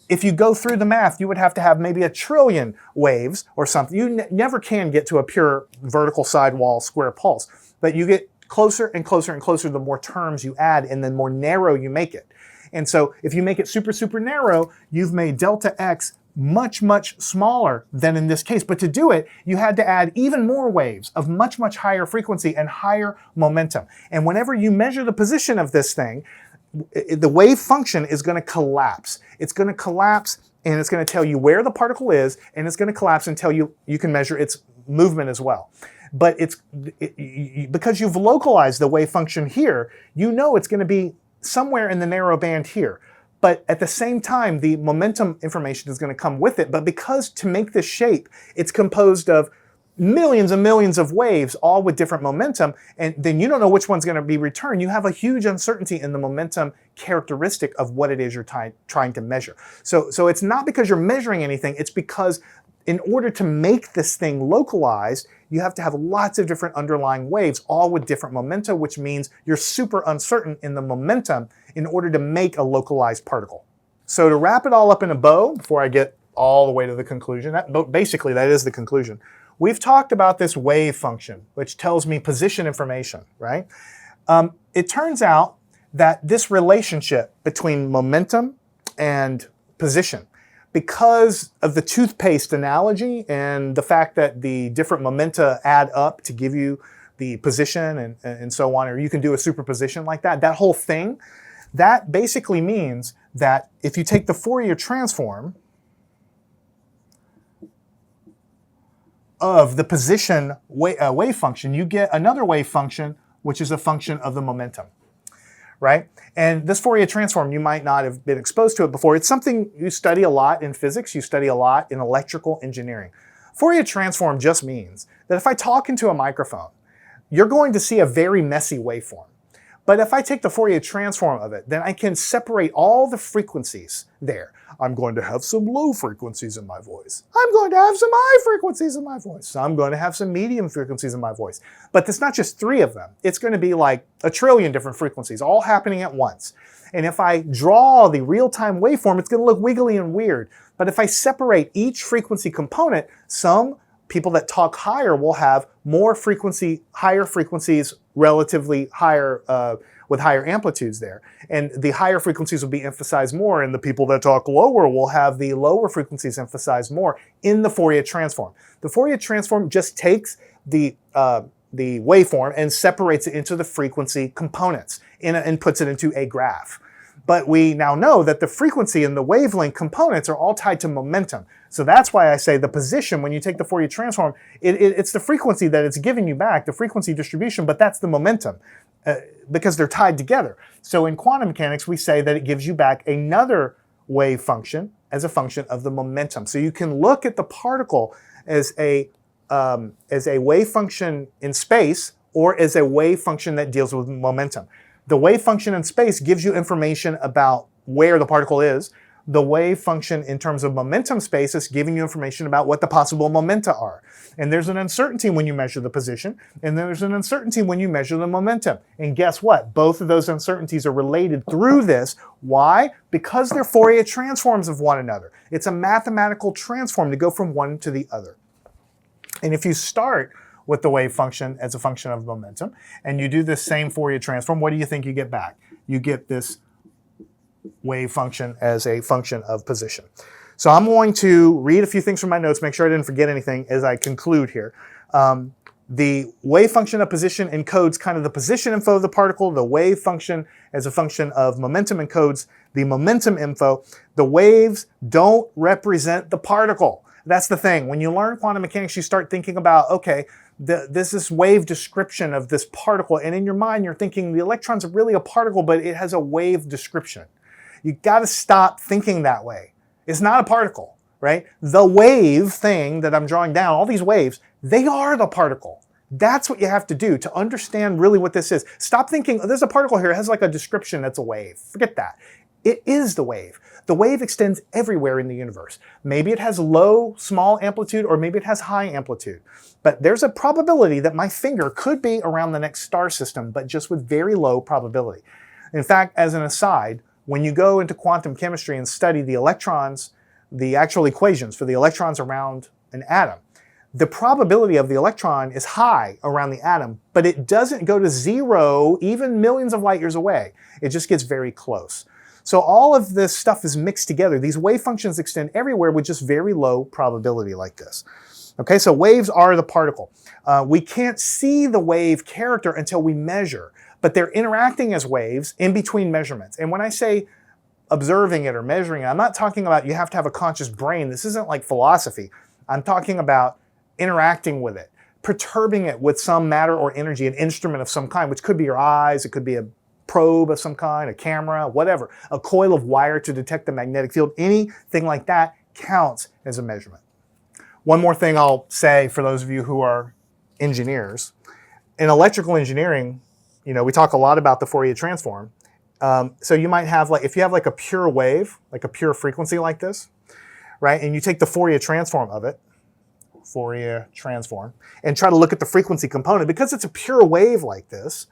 if you go through the math, you would have to have maybe 1 trillion waves or something. You never can get to a pure vertical sidewall square pulse, but you get closer and closer and closer the more terms you add and the more narrow you make it. And so if you make it super, super narrow, you've made delta x much, much smaller than in this case. But to do it, you had to add even more waves of much, much higher frequency and higher momentum. And whenever you measure the position of this thing, the wave function is going to collapse. It's going to collapse and it's going to tell you where the particle is, and it's going to collapse and tell you you can measure its movement as well. But because you've localized the wave function here, you know it's going to be somewhere in the narrow band here. But at the same time, the momentum information is going to come with it. But because to make this shape, it's composed of millions and millions of waves, all with different momentum, and then you don't know which one's going to be returned, you have a huge uncertainty in the momentum characteristic of what it is you're trying to measure. So it's not because you're measuring anything, it's because in order to make this thing localized, you have to have lots of different underlying waves, all with different momenta, which means you're super uncertain in the momentum in order to make a localized particle. So to wrap it all up in a bow, before I get all the way to the conclusion, basically that is the conclusion. We've talked about this wave function, which tells me position information, right? It turns out that this relationship between momentum and position, because of the toothpaste analogy and the fact that the different momenta add up to give you the position and so on, or you can do a superposition like that, that whole thing, that basically means that if you take the Fourier transform of the position wave function, you get another wave function, which is a function of the momentum, right? And this Fourier transform, you might not have been exposed to it before. It's something you study a lot in physics, you study a lot in electrical engineering. Fourier transform just means that if I talk into a microphone, you're going to see a very messy waveform. But if I take the Fourier transform of it, then I can separate all the frequencies there. I'm going to have some low frequencies in my voice. I'm going to have some high frequencies in my voice. I'm going to have some medium frequencies in my voice. But it's not just 3 of them. It's going to be like 1 trillion different frequencies all happening at once. And if I draw the real-time waveform, it's going to look wiggly and weird. But if I separate each frequency component, some people that talk higher will have more frequency, higher frequencies, relatively higher, with higher amplitudes there. And the higher frequencies will be emphasized more, and the people that talk lower will have the lower frequencies emphasized more in the Fourier transform. The Fourier transform just takes the waveform and separates it into the frequency components and puts it into a graph. But we now know that the frequency and the wavelength components are all tied to momentum. So that's why I say the position, when you take the Fourier transform, it's the frequency that it's giving you back, the frequency distribution, but that's the momentum because they're tied together. So in quantum mechanics, we say that it gives you back another wave function as a function of the momentum. So you can look at the particle as a wave function in space or as a wave function that deals with momentum. The wave function in space gives you information about where the particle is, the wave function in terms of momentum space is giving you information about what the possible momenta are. And there's an uncertainty when you measure the position, and there's an uncertainty when you measure the momentum. And guess what? Both of those uncertainties are related through this. Why? Because they're Fourier transforms of one another. It's a mathematical transform to go from one to the other. And if you start with the wave function as a function of momentum, and you do this same Fourier transform, what do you think you get back? You get this wave function as a function of position. So I'm going to read a few things from my notes, make sure I didn't forget anything as I conclude here. The wave function of position encodes kind of the position info of the particle. The wave function as a function of momentum encodes the momentum info. The waves don't represent the particle. That's the thing. When you learn quantum mechanics, you start thinking about, okay, this is wave description of this particle. And in your mind, you're thinking the electron's really a particle, but it has a wave description. You got to stop thinking that way. It's not a particle, right? The wave thing that I'm drawing down, all these waves, they are the particle. That's what you have to do to understand really what this is. Stop thinking, oh, there's a particle here, it has like a description that's a wave. Forget that. It is the wave. The wave extends everywhere in the universe. Maybe it has low, small amplitude, or maybe it has high amplitude. But there's a probability that my finger could be around the next star system, but just with very low probability. In fact, as an aside, when you go into quantum chemistry and study the electrons, the actual equations for the electrons around an atom, the probability of the electron is high around the atom, but it doesn't go to zero even millions of light years away. It just gets very close. So all of this stuff is mixed together. These wave functions extend everywhere with just very low probability like this. Okay, so waves are the particle. We can't see the wave character until we measure, but they're interacting as waves in between measurements. And when I say observing it or measuring it, I'm not talking about you have to have a conscious brain. This isn't like philosophy. I'm talking about interacting with it, perturbing it with some matter or energy, an instrument of some kind, which could be your eyes, it could be a probe of some kind, a camera, whatever, a coil of wire to detect the magnetic field, anything like that counts as a measurement. One more thing I'll say for those of you who are engineers. In electrical engineering, you know, we talk a lot about the Fourier transform. So you might have, like, if you have like a pure wave, like a pure frequency like this, right? And you take the Fourier transform of it, Fourier transform, and try to look at the frequency component, because it's a pure wave like this,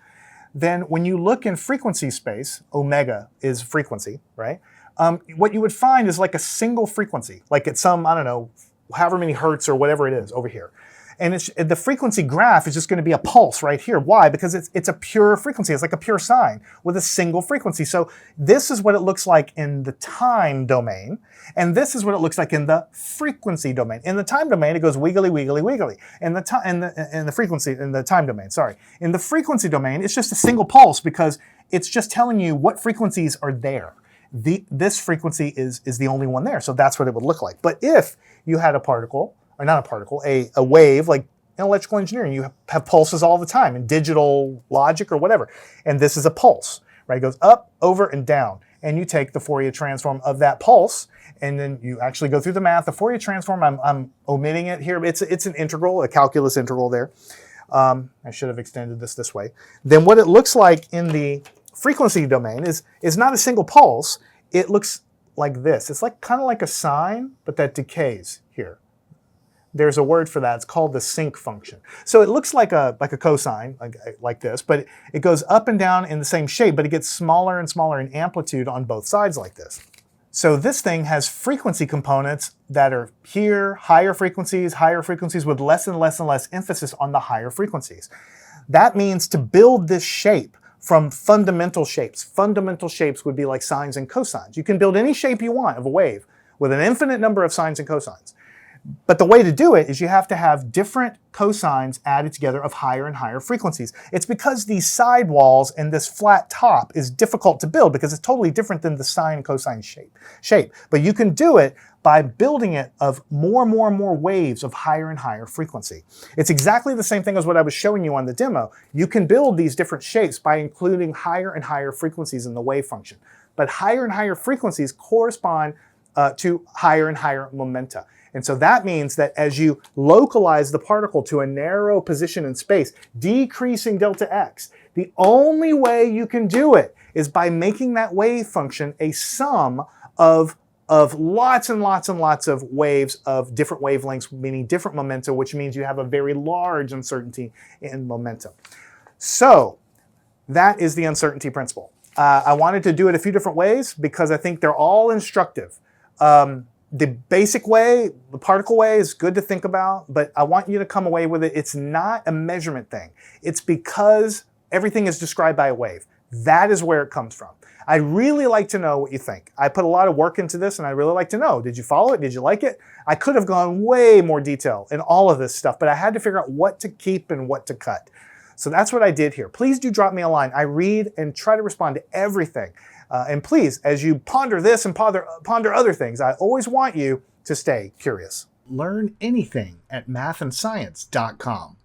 then when you look in frequency space, omega is frequency, right? What you would find is like a single frequency, like at some, I don't know, however many hertz or whatever it is over here. And the frequency graph is just going to be a pulse right here. Why? Because it's a pure frequency. It's like a pure sine with a single frequency. So this is what it looks like in the time domain, and this is what it looks like in the frequency domain. In the time domain, it goes wiggly, wiggly, wiggly. In the time domain, sorry. In the frequency domain, it's just a single pulse because it's just telling you what frequencies are there. This frequency is the only one there, so that's what it would look like. But if you had a particle, or not a particle, a wave, like in electrical engineering, you have pulses all the time in digital logic or whatever. And this is a pulse, right? It goes up, over, and down. And you take the Fourier transform of that pulse, and then you actually go through the math. The Fourier transform, I'm omitting it here. It's an integral, a calculus integral there. I should have extended this way. Then what it looks like in the frequency domain is not a single pulse. It looks like this. It's like kind of like a sine, but that decays here. There's a word for that. It's called the sinc function. So it looks like a cosine, like this, but it goes up and down in the same shape, but it gets smaller and smaller in amplitude on both sides like this. So this thing has frequency components that are here, higher frequencies with less and less and less emphasis on the higher frequencies. That means to build this shape from fundamental shapes. Fundamental shapes would be like sines and cosines. You can build any shape you want of a wave with an infinite number of sines and cosines. But the way to do it is you have to have different cosines added together of higher and higher frequencies. It's because these side walls and this flat top is difficult to build because it's totally different than the sine and cosine shape. But you can do it by building it of more and more and more waves of higher and higher frequency. It's exactly the same thing as what I was showing you on the demo. You can build these different shapes by including higher and higher frequencies in the wave function. But higher and higher frequencies correspond to higher and higher momenta. And so that means that as you localize the particle to a narrow position in space, decreasing delta x, the only way you can do it is by making that wave function a sum of of lots and lots and lots of waves of different wavelengths, meaning different momenta, which means you have a very large uncertainty in momentum. So that is the uncertainty principle. I wanted to do it a few different ways because I think they're all instructive. The basic way, the particle way, is good to think about, but I want you to come away with it. It's not a measurement thing. It's because everything is described by a wave. That is where it comes from. I'd really like to know what you think. I put a lot of work into this and I'd really like to know, did you follow it? Did you like it? I could have gone way more detail in all of this stuff, but I had to figure out what to keep and what to cut. So that's what I did here. Please do drop me a line. I read and try to respond to everything. And please, as you ponder this and ponder other things, I always want you to stay curious. Learn anything at mathandscience.com.